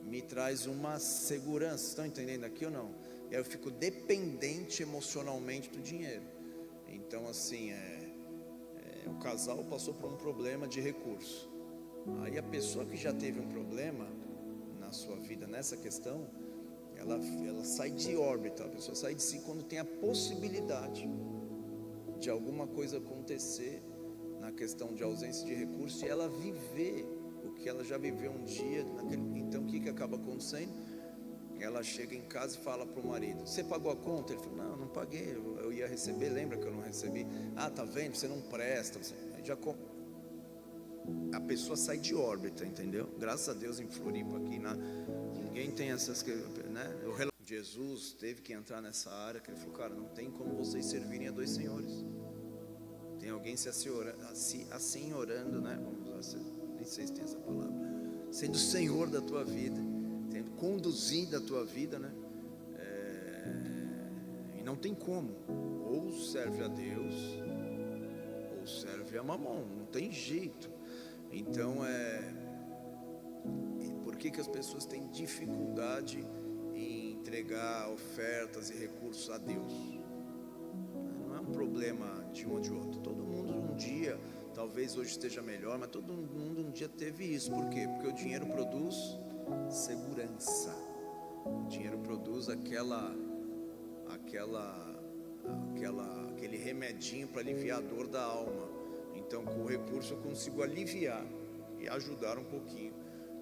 me traz uma segurança. Estão entendendo aqui ou não? E aí eu fico dependente emocionalmente do dinheiro. Então assim, o casal passou por um problema de recurso. Aí a pessoa que já teve um problema na sua vida nessa questão, ela sai de órbita, a pessoa sai de si quando tem a possibilidade de alguma coisa acontecer na questão de ausência de recurso, e ela viver o que ela já viveu um dia então o que acaba acontecendo? Ela chega em casa e fala para o marido: você pagou a conta? Ele falou: não paguei, eu ia receber, lembra que eu não recebi? Tá vendo, você não presta, a pessoa sai de órbita, entendeu? Graças a Deus em Floripa aqui, ninguém tem essas, né? Jesus teve que entrar nessa área, que ele falou: cara, não tem como vocês servirem a dois senhores. Tem alguém se assenhorando, né? Vamos usar, nem sei se tem essa palavra, sendo Senhor da tua vida, tendo conduzido a tua vida, né? não tem como, ou serve a Deus, ou serve a Mamon, não tem jeito. Então por que as pessoas têm dificuldade em entregar ofertas e recursos a Deus? Não é um problema de um ou de outro. Todo mundo um dia, talvez hoje esteja melhor, mas todo mundo um dia teve isso. Por quê? Porque o dinheiro produz segurança. O dinheiro produz aquele remedinho para aliviar a dor da alma. Então, com o recurso eu consigo aliviar e ajudar um pouquinho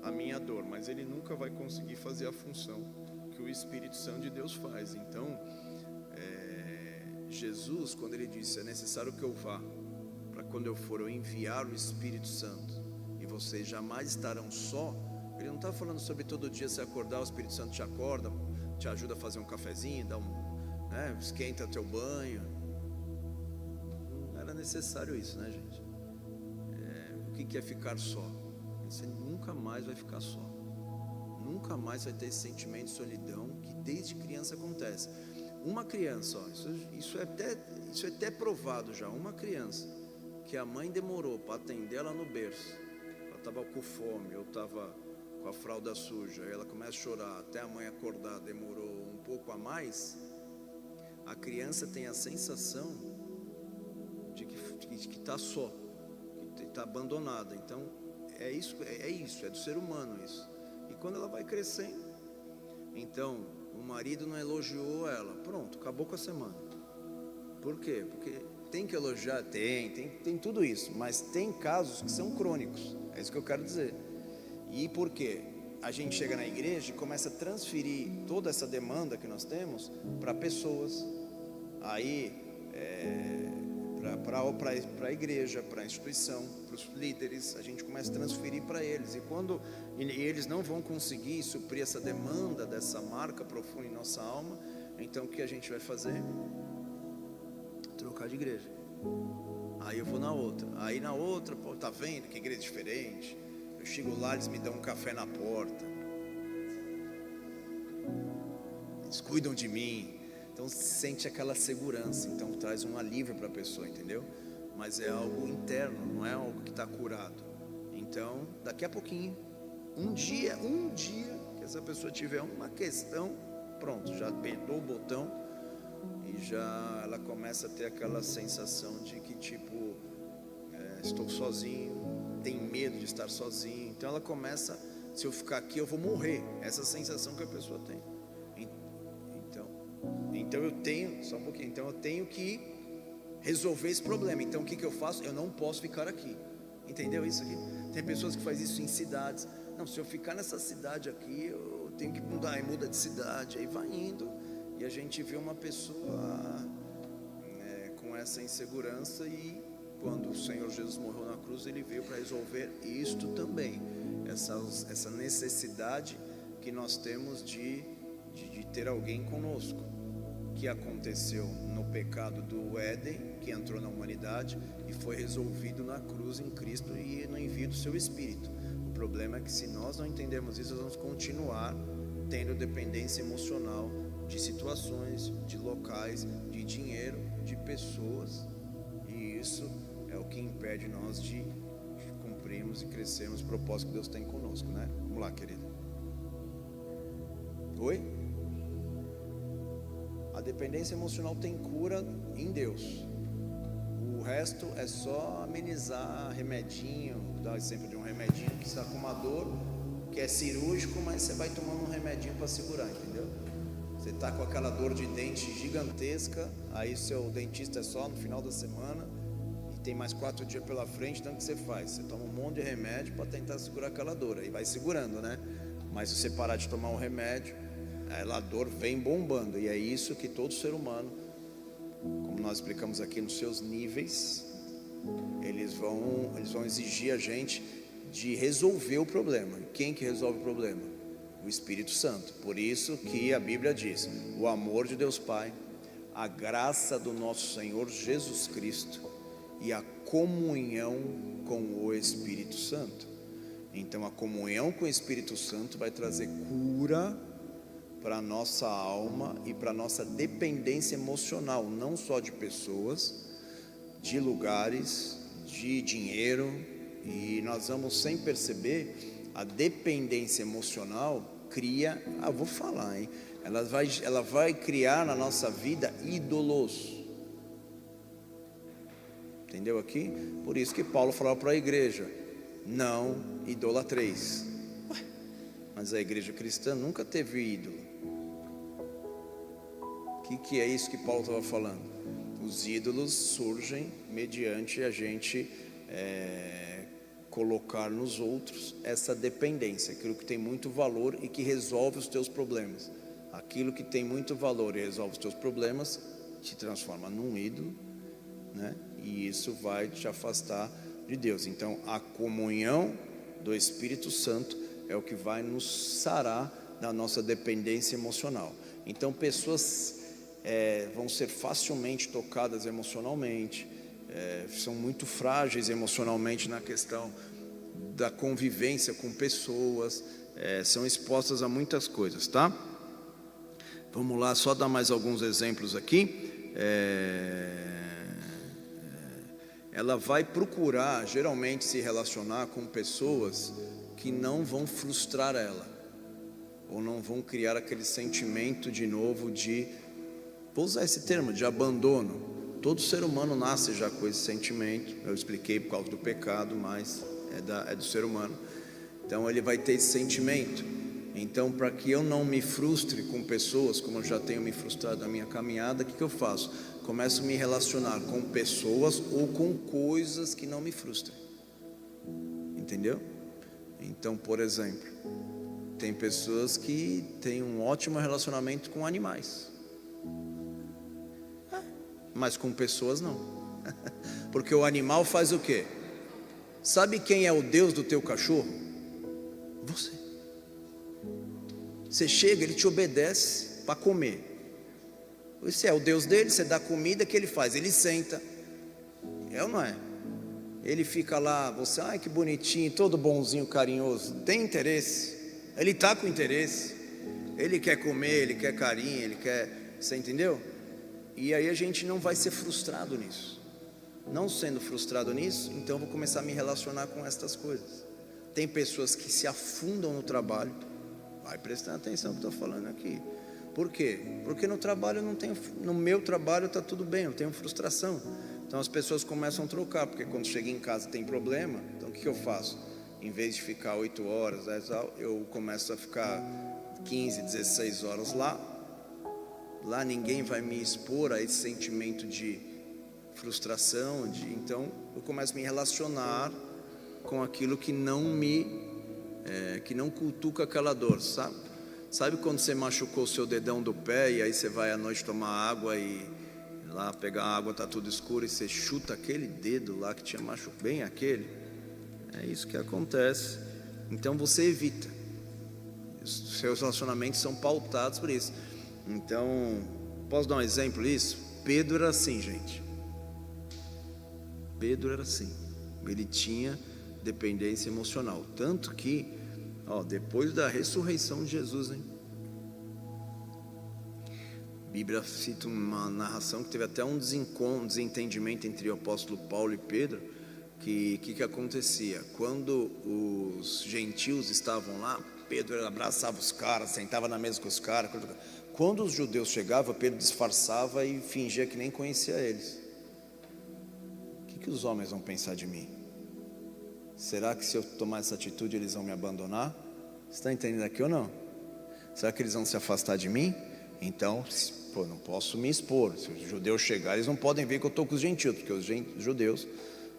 a minha dor, mas ele nunca vai conseguir fazer a função que o Espírito Santo de Deus faz. Então, Jesus, quando ele disse: é necessário que eu vá, para quando eu for eu enviar o Espírito Santo, e vocês jamais estarão só. Ele não está falando sobre todo dia você acordar, o Espírito Santo te acorda, te ajuda a fazer um cafezinho, esquenta teu banho. Não era necessário isso, né, gente? O que é ficar só? Você nunca mais vai ficar só. Nunca mais vai ter esse sentimento de solidão que desde criança acontece. Uma criança, isso é até provado já. Uma criança que a mãe demorou para atender ela no berço, ela estava com fome, ou estava com a fralda suja, aí ela começa a chorar, até a mãe acordar demorou um pouco a mais. A criança tem a sensação de que está só, que está abandonada. Então é isso, é do ser humano isso. E quando ela vai crescendo, então o marido não elogiou ela, pronto, acabou com a semana. Por quê? Porque tem que elogiar, tem tudo isso, mas tem casos que são crônicos, é isso que eu quero dizer. E por quê? A gente chega na igreja e começa a transferir toda essa demanda que nós temos para pessoas, aí para a igreja, para a instituição, para os líderes, a gente começa a transferir para eles. E quando eles não vão conseguir suprir essa demanda dessa marca profunda em nossa alma, então o que a gente vai fazer? Trocar de igreja. Aí eu vou na outra. Aí na outra, pô, tá vendo que igreja diferente? Eu chego lá, eles me dão um café na porta. Eles cuidam de mim. Então sente aquela segurança. Então traz um alívio para a pessoa, entendeu? Mas é algo interno, não é algo que está curado. Então, daqui a pouquinho, um dia que essa pessoa tiver uma questão, pronto, já apertou o botão e já ela começa a ter aquela sensação de que tipo, estou sozinho, tem medo de estar sozinho. Então ela começa, se eu ficar aqui eu vou morrer. Essa sensação que a pessoa tem. Então eu tenho, só um pouquinho, então eu tenho que resolver esse problema. Então o que eu faço? Eu não posso ficar aqui. Entendeu isso aqui? Tem pessoas que fazem isso em cidades. Não, se eu ficar nessa cidade aqui, eu tenho que mudar, aí muda de cidade, aí vai indo. E a gente vê uma pessoa com essa insegurança, e quando o Senhor Jesus morreu na cruz, Ele veio para resolver isto também, essa necessidade que nós temos de ter alguém conosco, que aconteceu no pecado do Éden, que entrou na humanidade e foi resolvido na cruz em Cristo e no envio do seu Espírito. O problema é que se nós não entendermos isso, nós vamos continuar tendo dependência emocional de situações, de locais, de dinheiro, de pessoas, e isso é o que impede nós de cumprirmos e crescermos o propósito que Deus tem conosco, né? Vamos lá, querida. Oi? A dependência emocional tem cura em Deus. O resto é só amenizar remedinho. Vou dar o exemplo de um remedinho que está com uma dor, que é cirúrgico, mas você vai tomando um remedinho para segurar, entendeu? Você está com aquela dor de dente gigantesca, aí seu dentista é só no final da semana e tem mais 4 dias pela frente. Então o que você faz? Você toma um monte de remédio para tentar segurar aquela dor, aí vai segurando, né? Mas se você parar de tomar um remédio, a dor vem bombando. E é isso que todo ser humano, como nós explicamos aqui, nos seus níveis, eles vão exigir a gente de resolver o problema. Quem que resolve o problema? O Espírito Santo. Por isso que a Bíblia diz: o amor de Deus Pai, a graça do nosso Senhor Jesus Cristo e a comunhão com o Espírito Santo. Então a comunhão com o Espírito Santo vai trazer cura para a nossa alma e para a nossa dependência emocional, não só de pessoas, de lugares, de dinheiro. E nós vamos, sem perceber, a dependência emocional cria, vou falar, hein? Ela vai criar na nossa vida ídolos. Entendeu aqui? Por isso que Paulo falava para a igreja: não idolatreis. Mas a igreja cristã nunca teve ídolo. O que é isso que Paulo estava falando? Os ídolos surgem mediante a gente colocar nos outros essa dependência, aquilo que tem muito valor e que resolve os teus problemas. Aquilo que tem muito valor e resolve os teus problemas te transforma num ídolo, né? E isso vai te afastar de Deus. Então, a comunhão do Espírito Santo é o que vai nos sarar da nossa dependência emocional. Então, pessoas vão ser facilmente tocadas emocionalmente, são muito frágeis emocionalmente na questão da convivência com pessoas, são expostas a muitas coisas, tá? Vamos lá, só dar mais alguns exemplos aqui. Ela vai procurar geralmente se relacionar com pessoas que não vão frustrar ela, ou não vão criar aquele sentimento de novo de, vou usar esse termo, de abandono. Todo ser humano nasce já com esse sentimento. Eu expliquei por causa do pecado, mas é do ser humano. Então ele vai ter esse sentimento. Então, para que eu não me frustre com pessoas, como eu já tenho me frustrado na minha caminhada, o que eu faço? Começo a me relacionar com pessoas ou com coisas que não me frustrem. Entendeu? Então, por exemplo, tem pessoas que têm um ótimo relacionamento com animais, mas com pessoas não. Porque o animal faz o quê? Sabe quem é o Deus do teu cachorro? Você. Você chega, ele te obedece para comer. Você é o Deus dele, você dá comida, que ele faz? Ele senta. É ou não é? Ele fica lá, você, ai que bonitinho, todo bonzinho, carinhoso. Tem interesse. Ele está com interesse. Ele quer comer, ele quer carinho, ele quer... Você entendeu? E aí a gente não vai ser frustrado nisso. Não sendo frustrado nisso, então eu vou começar a me relacionar com estas coisas. Tem pessoas que se afundam no trabalho. Vai prestando atenção no que eu estou falando aqui. Por quê? Porque no trabalho eu não tenho, no meu trabalho está tudo bem, eu tenho frustração. Então as pessoas começam a trocar, porque quando chega em casa tem problema. Então o que eu faço? Em vez de ficar 8 horas, 10 horas, eu começo a ficar 15, 16 horas lá. Lá ninguém vai me expor a esse sentimento de frustração, então eu começo a me relacionar com aquilo que não que não cutuca aquela dor, sabe? Sabe quando você machucou o seu dedão do pé e aí você vai à noite tomar água e lá pegar água, tá tudo escuro e você chuta aquele dedo lá que tinha machucado, bem aquele? É isso que acontece. Então você evita. Os seus relacionamentos são pautados por isso. Então, posso dar um exemplo disso? Pedro era assim, gente. Pedro era assim. Ele tinha dependência emocional. Tanto que, depois da ressurreição de Jesus, a Bíblia cita uma narração que teve até um desentendimento entre o apóstolo Paulo e Pedro. Que acontecia? Quando os gentios estavam lá, Pedro abraçava os caras, sentava na mesa com os caras. Quando os judeus chegavam, Pedro disfarçava e fingia que nem conhecia eles. O que os homens vão pensar de mim? Será que se eu tomar essa atitude eles vão me abandonar? Você está entendendo aqui ou não? Será que eles vão se afastar de mim? Então, não posso me expor. Se os judeus chegarem, eles não podem ver que eu estou com os gentios, porque os judeus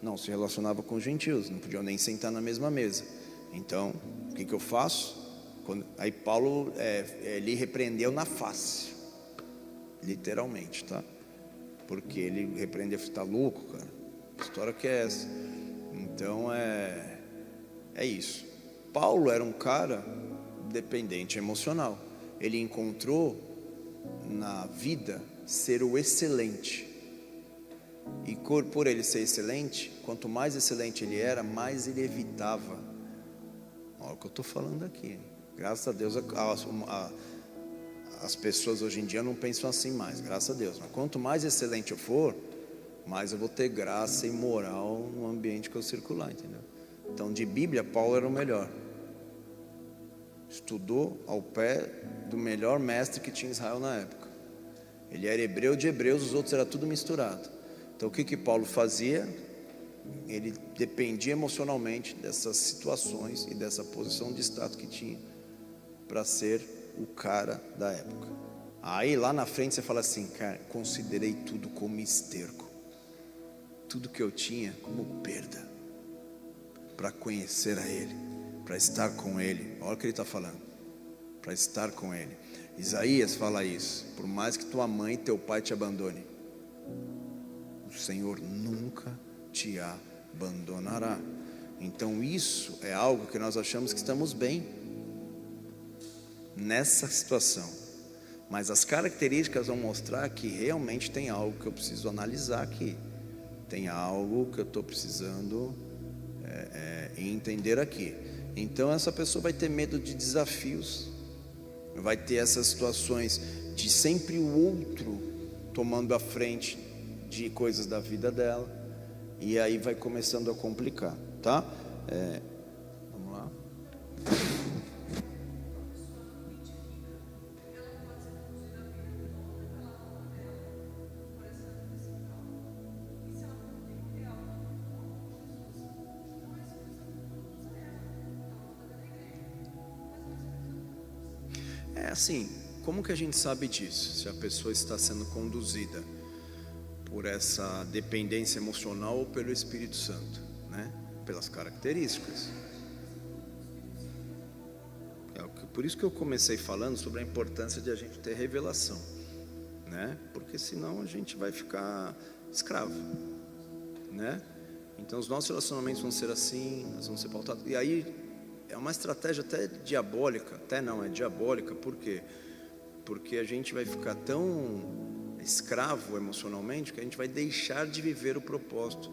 não se relacionavam com os gentios, não podiam nem sentar na mesma mesa. Então, o que eu faço? Aí Paulo ele repreendeu na face, literalmente, tá? Porque ele repreendeu, está louco, cara? Que história que é essa? Então é isso. Paulo era um cara dependente emocional. Ele encontrou na vida ser o excelente. E por ele ser excelente, quanto mais excelente ele era, mais ele evitava. Olha o que eu estou falando aqui. Graças a Deus as pessoas hoje em dia não pensam assim mais, graças a Deus. Mas quanto mais excelente eu for, mais eu vou ter graça e moral no ambiente que eu circular, entendeu? Então, de Bíblia, Paulo era o melhor. Estudou ao pé do melhor mestre que tinha Israel na época. Ele era hebreu de hebreus, os outros era tudo misturado. Então, o que Paulo fazia? Ele dependia emocionalmente dessas situações e dessa posição de status que tinha para ser o cara da época. Aí lá na frente você fala assim, cara, considerei tudo como esterco, tudo que eu tinha como perda, para conhecer a Ele, para estar com Ele. Olha o que ele está falando, para estar com Ele. Isaías fala isso, por mais que tua mãe e teu pai te abandone, o Senhor nunca te abandonará. Então isso é algo que nós achamos que estamos bem nessa situação, mas as características vão mostrar que realmente tem algo que eu preciso analisar aqui, tem algo que eu estou precisando entender aqui. Então essa pessoa vai ter medo de desafios, vai ter essas situações de sempre o outro tomando a frente de coisas da vida dela, e aí vai começando a complicar, tá? Vamos lá. Assim, como que a gente sabe disso? Se a pessoa está sendo conduzida por essa dependência emocional ou pelo Espírito Santo, né? Pelas características. Por isso que eu comecei falando sobre a importância de a gente ter revelação, né? Porque senão a gente vai ficar escravo, né? Então os nossos relacionamentos vão ser assim, nós vamos ser pautados. E aí é uma estratégia até diabólica, até não, é diabólica, por quê? Porque a gente vai ficar tão escravo emocionalmente que a gente vai deixar de viver o propósito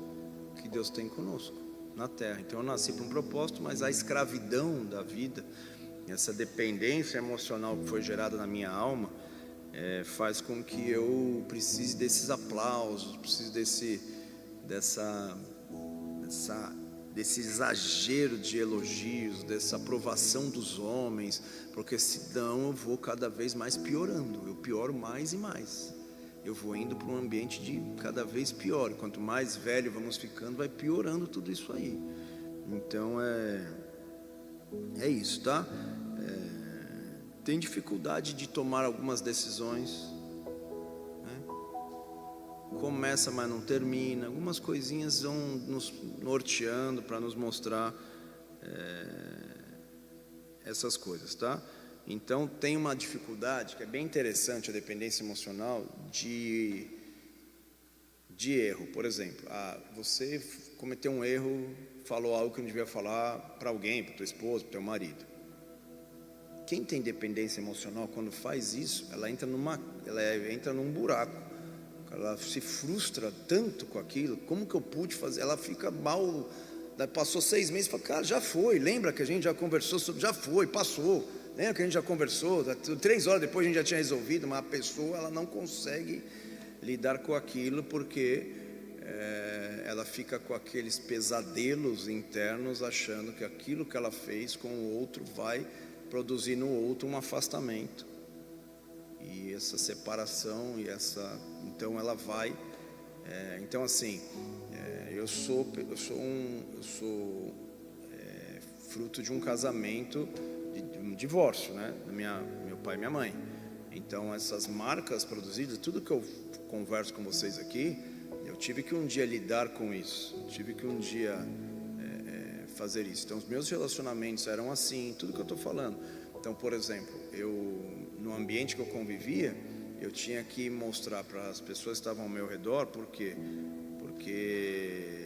que Deus tem conosco na terra. Então eu nasci para um propósito, mas a escravidão da vida, essa dependência emocional que foi gerada na minha alma, faz com que eu precise desses aplausos, precise desse exagero de elogios, dessa aprovação dos homens, porque senão eu vou cada vez mais piorando, eu pioro mais e mais, eu vou indo para um ambiente de cada vez pior, quanto mais velho vamos ficando, vai piorando tudo isso aí. Então é isso, tá? Tem dificuldade de tomar algumas decisões, né? Começa, mas não termina. Algumas coisinhas vão nos norteando para nos mostrar essas coisas, tá? Então tem uma dificuldade que é bem interessante, a dependência emocional de erro. Por exemplo, você cometeu um erro, falou algo que não devia falar para alguém, para tua esposa, para teu marido. Quem tem dependência emocional, quando faz isso, ela entra num buraco. Ela se frustra tanto com aquilo. Como que eu pude fazer? Ela fica mal. Passou 6 meses e fala, cara, já foi. Lembra que a gente já conversou sobre? Já foi, passou. Lembra que a gente já conversou? 3 horas depois a gente já tinha resolvido. Mas a pessoa, ela não consegue lidar com aquilo porque ela fica com aqueles pesadelos internos, achando que aquilo que ela fez com o outro vai produzir no outro um afastamento, e essa separação, então ela vai, então assim, eu sou fruto de um casamento, de um divórcio, né, meu pai e minha mãe. Então essas marcas produzidas, tudo que eu converso com vocês aqui, eu tive que um dia lidar com isso, tive que um dia fazer isso. Então os meus relacionamentos eram assim, tudo que eu estou falando. Então, por exemplo, no ambiente que eu convivia, eu tinha que mostrar para as pessoas que estavam ao meu redor, porque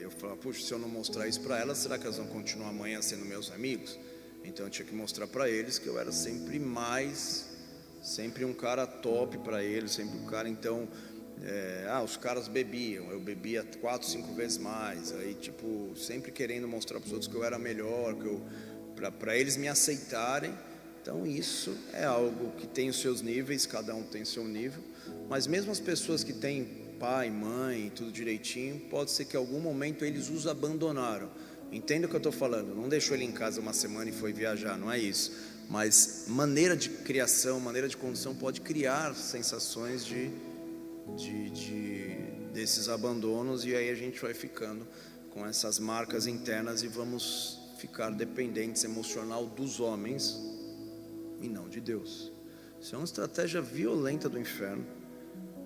eu falava, puxa, se eu não mostrar isso para elas, será que elas vão continuar amanhã sendo meus amigos? Então eu tinha que mostrar para eles que eu era sempre um cara top para eles, sempre um cara. Então os caras bebiam, eu bebia 4, 5 vezes mais, aí tipo, sempre querendo mostrar para os outros que eu era melhor, para eles me aceitarem, Então isso é algo que tem os seus níveis, cada um tem seu nível, mas mesmo as pessoas que têm pai, mãe, tudo direitinho, pode ser que em algum momento eles os abandonaram. Entenda o que eu estou falando, não deixou ele em casa uma semana e foi viajar, não é isso. Mas maneira de criação, maneira de condução pode criar sensações desses abandonos, e aí a gente vai ficando com essas marcas internas e vamos ficar dependentes emocional dos homens e não de Deus. Isso é uma estratégia violenta do inferno,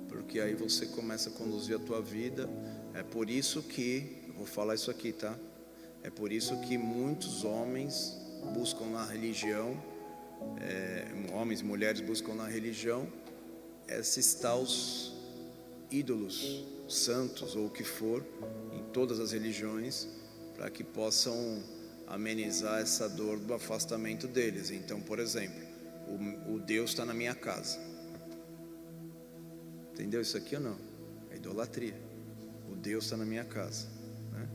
porque aí você começa a conduzir a tua vida. É por isso que, eu vou falar isso aqui, tá? É por isso que muitos homens buscam na religião, homens e mulheres buscam na religião esses tais ídolos, santos ou o que for, em todas as religiões, para que possam amenizar essa dor do afastamento deles. Então, por exemplo, o Deus está na minha casa. Entendeu isso aqui ou não? É idolatria. O Deus está na minha casa, né?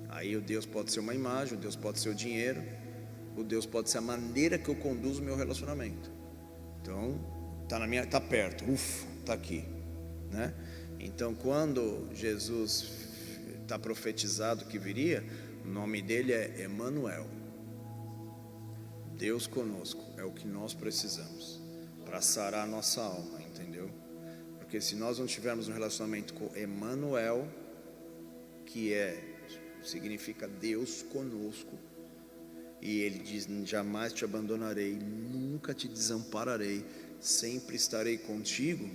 Aí o Deus pode ser uma imagem, o Deus pode ser o dinheiro, o Deus pode ser a maneira que eu conduzo o meu relacionamento. Então, tá perto, tá aqui, né? Então, quando Jesus está profetizado que viria, o nome dele é Emanuel. Deus conosco, é o que nós precisamos para sarar a nossa alma, entendeu? Porque se nós não tivermos um relacionamento com Emanuel, que significa Deus conosco, e ele diz: jamais te abandonarei, nunca te desampararei, sempre estarei contigo.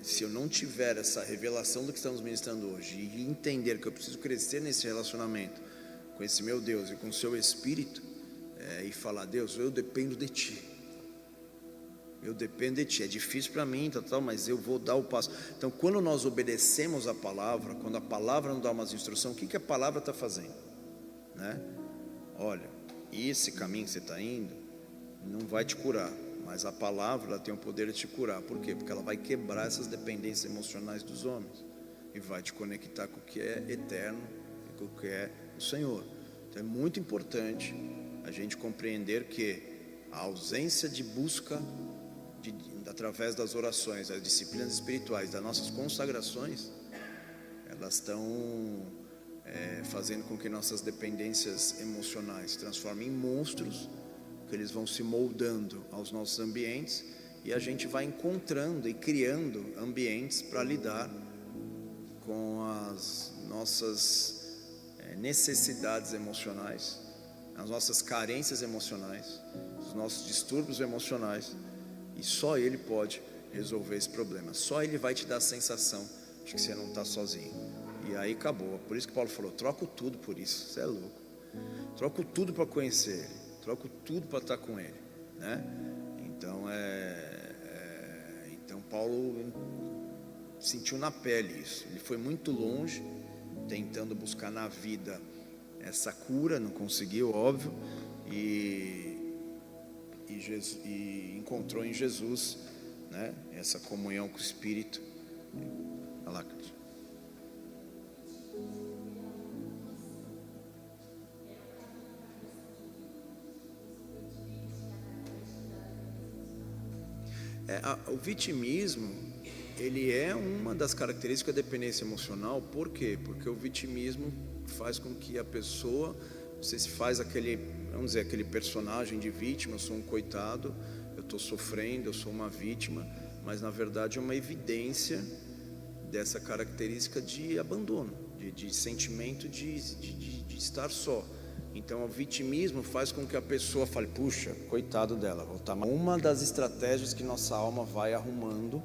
Se eu não tiver essa revelação do que estamos ministrando hoje e entender que eu preciso crescer nesse relacionamento com esse meu Deus e com o seu Espírito, e falar: Deus, eu dependo de Ti, eu dependo de Ti, é difícil para mim, mas eu vou dar o passo. Então, quando nós obedecemos a palavra, quando a palavra nos dá umas instruções, o que a palavra está fazendo, né? Olha, esse caminho que você está indo não vai te curar, mas a palavra, ela tem o poder de te curar. Por quê? Porque ela vai quebrar essas dependências emocionais dos homens e vai te conectar com o que é eterno e com o que é o Senhor. Então é muito importante a gente compreender que a ausência de busca através das orações, das disciplinas espirituais, das nossas consagrações, elas estão fazendo com que nossas dependências emocionais se transformem em monstros, que eles vão se moldando aos nossos ambientes, e a gente vai encontrando e criando ambientes para lidar com as nossas necessidades emocionais, as nossas carências emocionais, os nossos distúrbios emocionais, e só Ele pode resolver esse problema. Só Ele vai te dar a sensação de que você não está sozinho. E aí acabou. Por isso que Paulo falou: troco tudo por isso. Você é louco. Troco tudo para conhecer Ele, troco tudo para estar com Ele, né? Então então Paulo sentiu na pele isso. Ele foi muito longe tentando buscar na vida essa cura, não conseguiu, óbvio, e encontrou em Jesus, né, essa comunhão com o Espírito. Olha lá, o vitimismo, ele é uma das características da dependência emocional. Por quê? Porque o vitimismo faz com que a pessoa, você se faz vamos dizer, aquele personagem de vítima: eu sou um coitado, eu estou sofrendo, eu sou uma vítima, mas na verdade é uma evidência dessa característica de abandono, de sentimento de estar só. Então o vitimismo faz com que a pessoa fale: puxa, coitado dela, uma das estratégias que nossa alma vai arrumando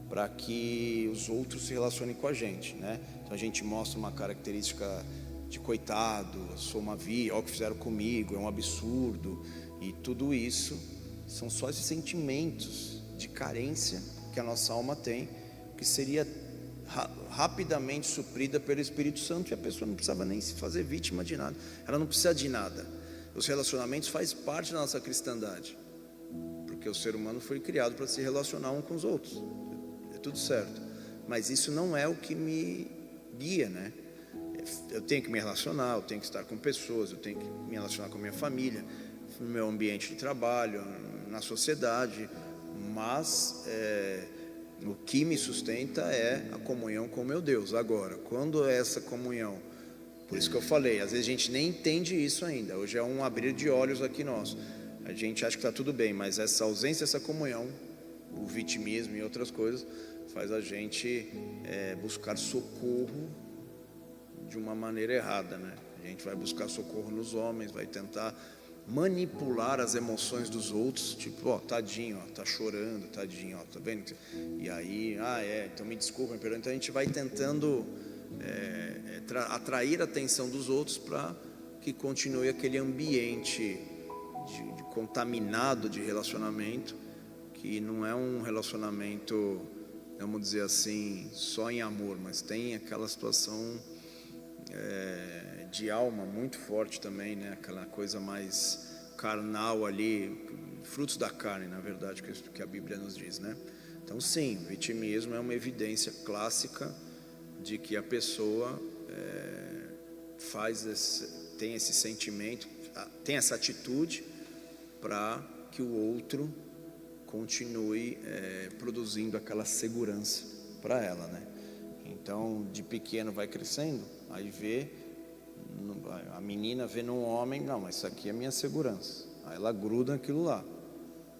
para que os outros se relacionem com a gente, né? Então a gente mostra uma característica de coitado, sou uma olha o que fizeram comigo, é um absurdo. E tudo isso são só esses sentimentos de carência que a nossa alma tem, que seria rapidamente suprida pelo Espírito Santo, e a pessoa não precisava nem se fazer vítima de nada, ela não precisa de nada. Os relacionamentos fazem parte da nossa cristandade, porque o ser humano foi criado para se relacionar um com os outros, é tudo certo, mas isso não é o que me guia, né? eu tenho que me relacionar, eu tenho que estar com pessoas, eu tenho que me relacionar com a minha família, no meu ambiente de trabalho, na sociedade, mas o que me sustenta é a comunhão com o meu Deus. Agora, quando é essa comunhão, por isso que eu falei, às vezes a gente nem entende isso ainda, hoje é um abrir de olhos aqui nosso, a gente acha que está tudo bem, mas essa ausência dessa comunhão, o vitimismo e outras coisas, faz a gente buscar socorro de uma maneira errada, né? A gente vai buscar socorro nos homens, vai tentar manipular as emoções dos outros, tipo, ó, tadinho, ó, tá chorando, tadinho, ó, tá vendo? E aí, então me desculpa, me perdoa. Então a gente vai tentando atrair a atenção dos outros para que continue aquele ambiente de contaminado de relacionamento, que não é um relacionamento, vamos dizer assim, só em amor, mas tem aquela situação de alma muito forte também, né? Aquela coisa mais carnal ali, frutos da carne, na verdade, que a Bíblia nos diz, né? Então, sim, o vitimismo é uma evidência clássica de que a pessoa tem esse sentimento, tem essa atitude para que o outro continue produzindo aquela segurança para ela, né? Então, de pequeno vai crescendo, aí a menina vê num homem, não, mas isso aqui é minha segurança. Aí ela gruda naquilo lá.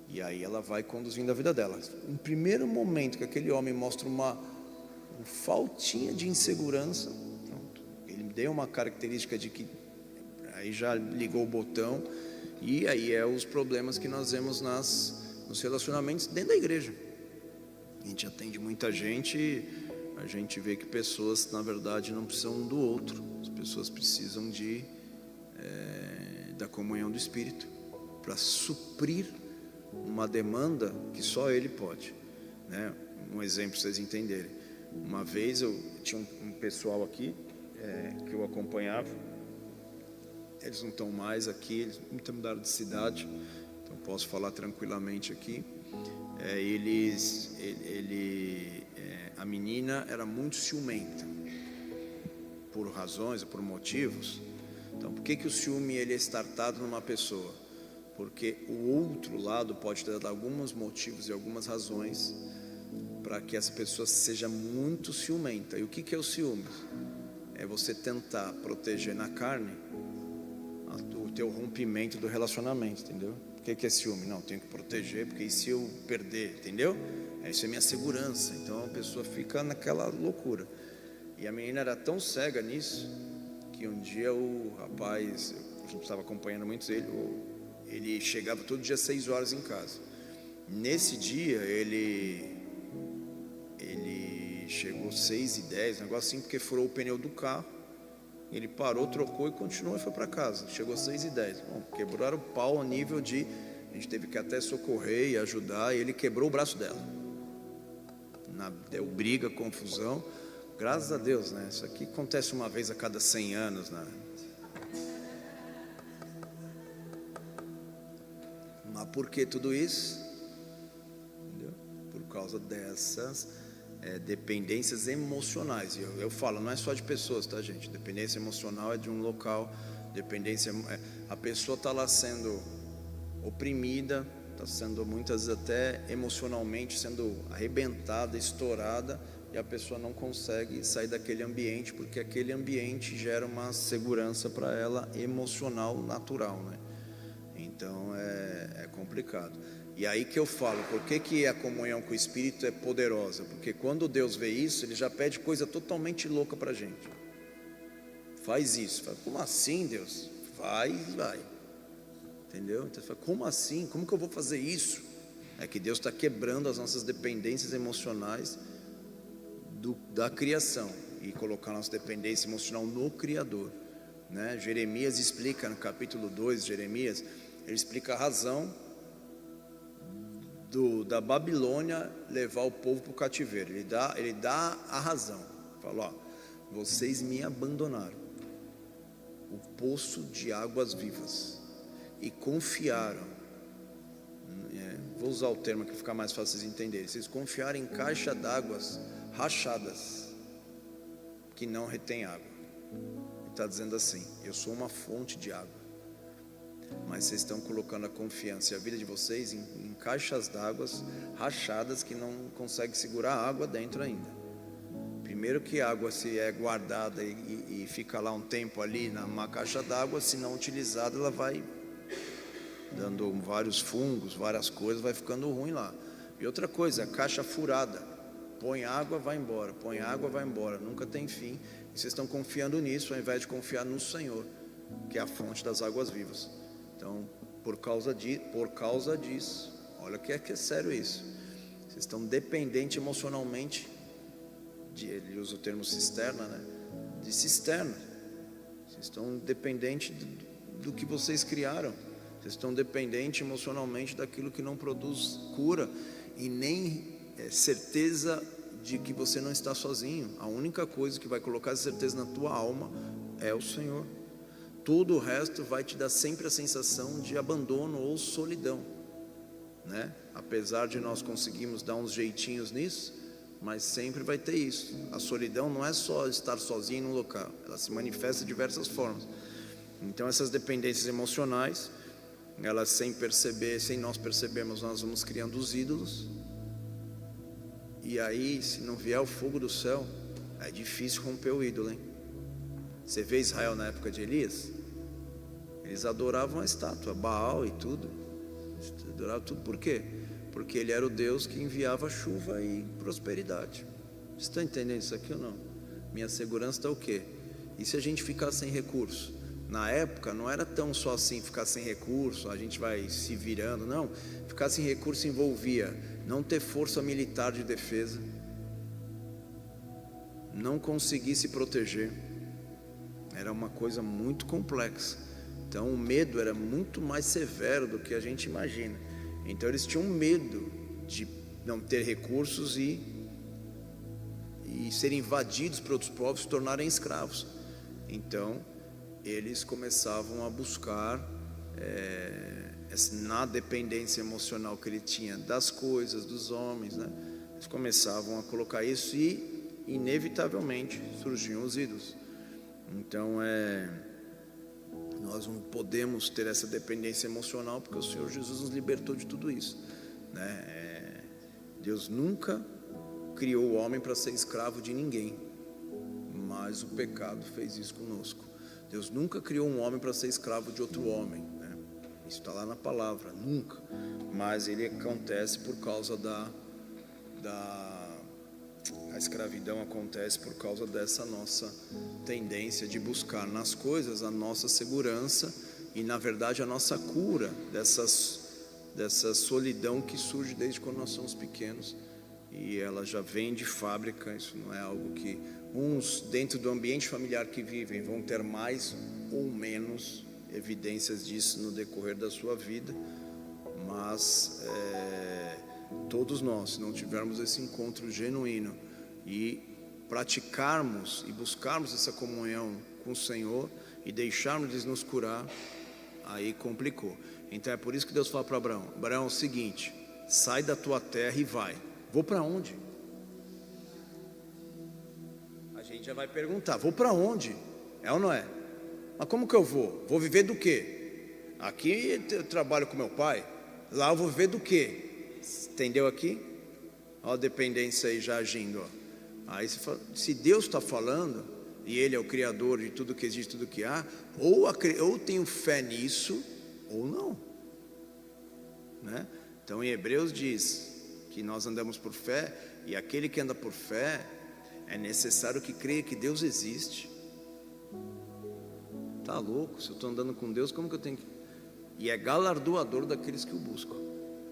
E aí ela vai conduzindo a vida dela. No primeiro momento que aquele homem mostra uma faltinha de insegurança, pronto, ele deu uma característica de que aí já ligou o botão, e aí os problemas que nós vemos nos relacionamentos dentro da igreja. A gente atende muita gente, a gente vê que pessoas, na verdade, não precisam um do outro. As pessoas precisam da comunhão do Espírito para suprir uma demanda que só Ele pode, né? Um exemplo para vocês entenderem. Uma vez eu tinha um pessoal aqui que eu acompanhava. Eles não estão mais aqui, eles mudaram de cidade, então posso falar tranquilamente aqui. A menina era muito ciumenta, por razões, por motivos. Então, por que o ciúme ele é startado numa pessoa? Porque o outro lado pode ter dado alguns motivos e algumas razões para que essa pessoa seja muito ciumenta. E o que é o ciúme? É você tentar proteger na carne o teu rompimento do relacionamento, entendeu? O que é ciúme? Não, tenho que proteger, porque e se eu perder, entendeu? Isso é minha segurança. Então a pessoa fica naquela loucura. E a menina era tão cega nisso, que um dia o rapaz, eu estava acompanhando muito ele chegava todo dia às 6 horas em casa. Nesse dia ele chegou 6h10, negócio assim, porque furou o pneu do carro. Ele parou, trocou e continuou e foi para casa. Chegou às 6h10. Bom, quebraram o pau a nível de... A gente teve que até socorrer e ajudar. E ele quebrou o braço dela. Deu briga, confusão. Graças a Deus, né? Isso aqui acontece uma vez a cada 100 anos, né? Mas por que tudo isso? Entendeu? Por causa dessas dependências emocionais. E eu falo, não é só de pessoas, tá, gente? Dependência emocional é de um local. Dependência, a pessoa está lá sendo oprimida, está sendo muitas vezes até emocionalmente sendo arrebentada, estourada, e a pessoa não consegue sair daquele ambiente, porque aquele ambiente gera uma segurança para ela emocional natural, né? Então é complicado. E aí que eu falo, por que a comunhão com o Espírito é poderosa? Porque quando Deus vê isso, Ele já pede coisa totalmente louca para a gente. Faz isso. Fala, como assim, Deus? Vai. Entendeu? Então você fala, como assim? Como que eu vou fazer isso? É que Deus está quebrando as nossas dependências emocionais da criação e colocar nossa dependência emocional no Criador, né? Jeremias explica no capítulo 2 de Jeremias, ele explica a razão da Babilônia levar o povo para o cativeiro. Ele dá a razão. Fala, vocês me abandonaram, o poço de águas vivas, e confiaram, vou usar o termo que fica mais fácil vocês entenderem, vocês confiaram em caixa d'águas rachadas, que não retém água. Ele está dizendo assim: eu sou uma fonte de água, mas vocês estão colocando a confiança e a vida de vocês em caixas d'água rachadas que não conseguem segurar a água dentro ainda. Primeiro que a água, se é guardada e fica lá um tempo ali numa caixa d'água, se não utilizada, ela vai dando vários fungos, várias coisas, vai ficando ruim lá. E outra coisa, a caixa furada, põe água, vai embora, põe água, vai embora, nunca tem fim. E vocês estão confiando nisso ao invés de confiar no Senhor, que é a fonte das águas vivas. Então, por causa disso, olha que é sério isso. Vocês estão dependentes emocionalmente, ele usa o termo cisterna, né? De cisterna. Vocês estão dependentes do que vocês criaram. Vocês estão dependentes emocionalmente daquilo que não produz cura e nem certeza de que você não está sozinho. A única coisa que vai colocar certeza na tua alma é o Senhor. Todo o resto vai te dar sempre a sensação de abandono ou solidão, né? Apesar de nós conseguirmos dar uns jeitinhos nisso, mas sempre vai ter isso. A solidão não é só estar sozinho num local, ela se manifesta de diversas formas. Então essas dependências emocionais, elas sem nós percebermos, nós vamos criando os ídolos. E aí, se não vier o fogo do céu, é difícil romper o ídolo, hein? Você vê Israel na época de Elias? Eles adoravam a estátua, Baal e tudo. Adoravam tudo, por quê? Porque ele era o Deus que enviava chuva e prosperidade. Vocês estão entendendo isso aqui ou não? Minha segurança está o quê? E se a gente ficar sem recurso? Na época não era tão só assim, ficar sem recurso, a gente vai se virando, não. Ficar sem recurso envolvia não ter força militar de defesa, não conseguir se proteger. Era uma coisa muito complexa. Então o medo era muito mais severo do que a gente imagina. Então eles tinham medo de não ter recursos e serem invadidos por outros povos, se tornarem escravos. Então eles começavam a buscar, na dependência emocional que ele tinha das coisas, dos homens, né? Eles começavam a colocar isso e inevitavelmente surgiam os ídolos. Então nós não podemos ter essa dependência emocional, porque o Senhor Jesus nos libertou de tudo isso, né? Deus nunca criou o homem para ser escravo de ninguém, mas o pecado fez isso conosco. Deus nunca criou um homem para ser escravo de outro homem, né? Isso está lá na palavra, nunca. Mas ele acontece por causa a escravidão acontece por causa dessa nossa tendência de buscar nas coisas a nossa segurança e, na verdade, a nossa cura dessa solidão que surge desde quando nós somos pequenos. E ela já vem de fábrica, isso não é algo que uns dentro do ambiente familiar que vivem vão ter mais ou menos evidências disso no decorrer da sua vida, mas todos nós, se não tivermos esse encontro genuíno e praticarmos e buscarmos essa comunhão com o Senhor e deixarmos de nos curar, aí complicou. Então é por isso que Deus fala para Abraão: Abraão, é o seguinte, sai da tua terra e vai. Vou para onde? A gente já vai perguntar, vou para onde? É ou não é? Mas como que eu vou? Vou viver do quê? Aqui eu trabalho com meu pai, lá eu vou viver do quê? Entendeu aqui? Olha a dependência aí já agindo, ó. Aí você fala, se Deus está falando, e Ele é o Criador de tudo que existe, tudo que há, ou tenho fé nisso, ou não, né? Então em Hebreus diz que nós andamos por fé, e aquele que anda por fé, é necessário que creia que Deus existe. Tá louco? Se eu estou andando com Deus, como que eu tenho que... E é galardoador daqueles que o buscam.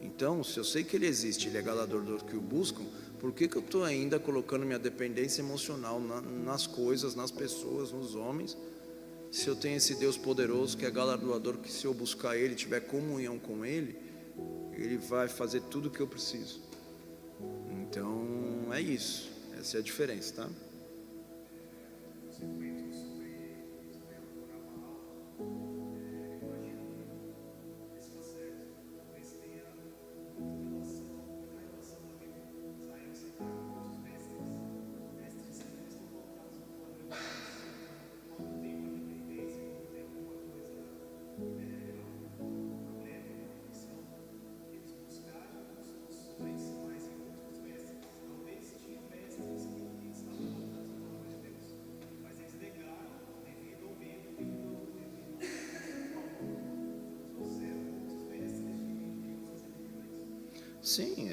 Então, se eu sei que Ele existe, Ele é galardoador que o buscam, por que eu estou ainda colocando minha dependência emocional nas coisas, nas pessoas, nos homens, se eu tenho esse Deus poderoso que é galardoador, que se eu buscar Ele, tiver comunhão com Ele, Ele vai fazer tudo o que eu preciso. Então, é isso. Essa é a diferença, tá? Sim,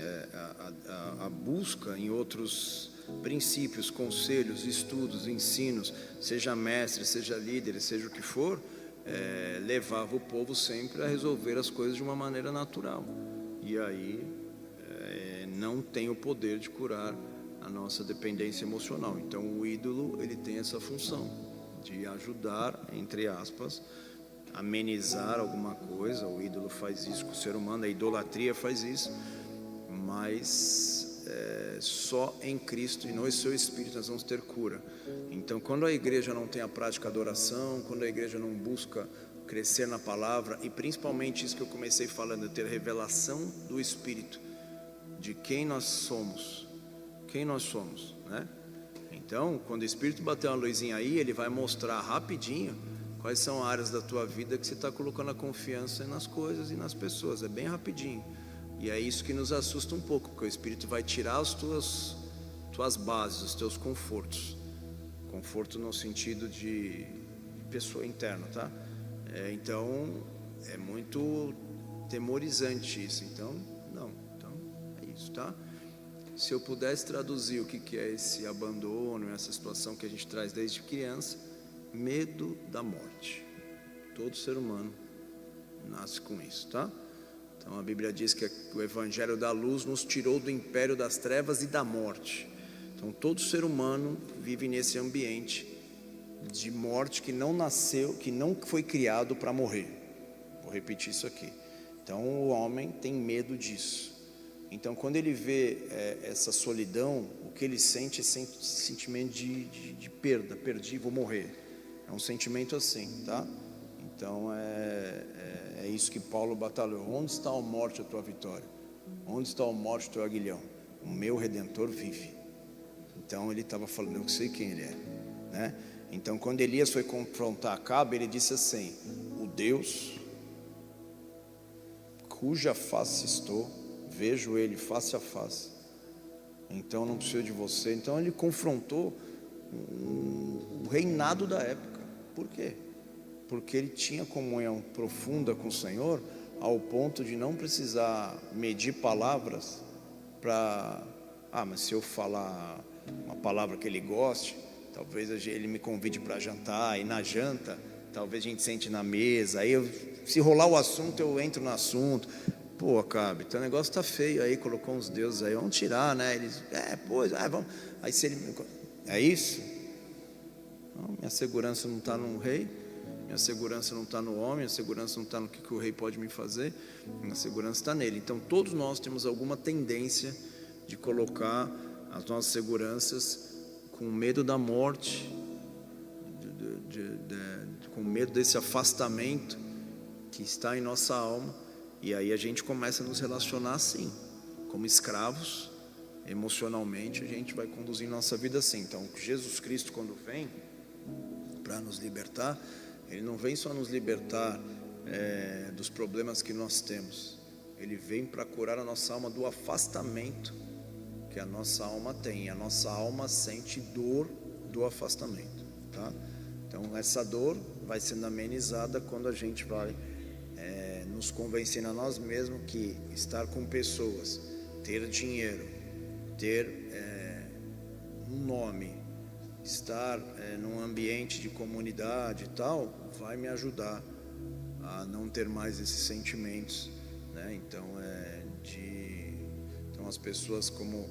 a busca em outros princípios, conselhos, estudos, ensinos, seja mestre, seja líder, seja o que for, levava o povo sempre a resolver as coisas de uma maneira natural. E aí não tem o poder de curar a nossa dependência emocional. Então o ídolo, ele tem essa função de ajudar, entre aspas, amenizar alguma coisa. O ídolo faz isso com o ser humano, a idolatria faz isso, mas só em Cristo e no seu Espírito nós vamos ter cura. Então, quando a igreja não tem a prática da oração, quando a igreja não busca crescer na palavra, e principalmente isso que eu comecei falando, ter revelação do Espírito, de quem nós somos, né? Então, quando o Espírito bater uma luzinha aí, ele vai mostrar rapidinho quais são áreas da tua vida que você está colocando a confiança nas coisas e nas pessoas, é bem rapidinho. E é isso que nos assusta um pouco, porque o Espírito vai tirar as tuas bases, os teus confortos. Conforto no sentido de pessoa interna, tá? Então, é muito temorizante isso. Então, é isso, tá? Se eu pudesse traduzir o que é esse abandono, essa situação que a gente traz desde criança, medo da morte. Todo ser humano nasce com isso, tá? Então a Bíblia diz que o Evangelho da luz nos tirou do império das trevas e da morte. Então todo ser humano vive nesse ambiente de morte, que não nasceu, que não foi criado para morrer. Vou repetir isso aqui. Então o homem tem medo disso. Então quando ele vê essa solidão, o que ele sente é sentimento de perda, perdi, vou morrer. É um sentimento assim, tá? Então é isso que Paulo batalhou. Onde está a morte, a tua vitória? Onde está a morte, o teu aguilhão? O meu Redentor vive. Então ele estava falando, eu sei quem ele é, né? Então quando Elias foi confrontar Acabe, ele disse assim: o Deus cuja face estou, vejo ele face a face, então não preciso de você. Então ele confrontou o reinado da época. Por quê? Porque ele tinha comunhão profunda com o Senhor, ao ponto de não precisar medir palavras para, mas se eu falar uma palavra que ele goste, talvez ele me convide para jantar, e na janta, talvez a gente sente na mesa, aí se rolar o assunto, eu entro no assunto. Pô, Acabe, teu negócio tá feio aí, colocou uns deuses aí, vamos tirar, né? Eles, vamos. Aí se ele, é isso? Não, minha segurança não está no rei, minha segurança não está no homem, minha segurança não está no que o rei pode me fazer, minha segurança está nele. Então todos nós temos alguma tendência de colocar as nossas seguranças com medo da morte, com medo desse afastamento que está em nossa alma. E aí a gente começa a nos relacionar assim, como escravos, emocionalmente a gente vai conduzir nossa vida assim. Então Jesus Cristo, quando vem para nos libertar, Ele não vem só nos libertar dos problemas que nós temos, Ele vem para curar a nossa alma do afastamento que a nossa alma tem. A nossa alma sente dor do afastamento, tá? Então essa dor vai sendo amenizada quando a gente vai nos convencendo a nós mesmos que estar com pessoas, ter dinheiro, ter um nome, estar num ambiente de comunidade e tal, vai me ajudar a não ter mais esses sentimentos, né? Então então as pessoas, como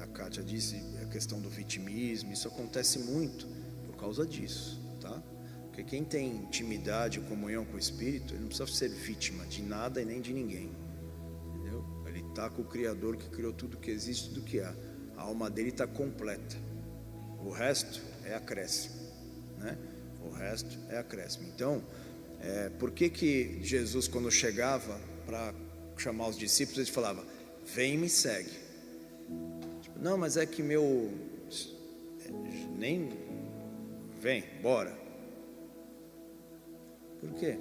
a Kátia disse, a questão do vitimismo, isso acontece muito por causa disso, tá? Porque quem tem intimidade e comunhão com o Espírito, ele não precisa ser vítima de nada e nem de ninguém, entendeu? Ele está com o Criador que criou tudo que existe, tudo que há. A alma dele está completa. O resto é acréscimo, né? O resto é acréscimo. Então, por que Jesus, quando chegava para chamar os discípulos, ele falava: vem e me segue? Tipo, não, mas é que nem vem, bora. Por quê?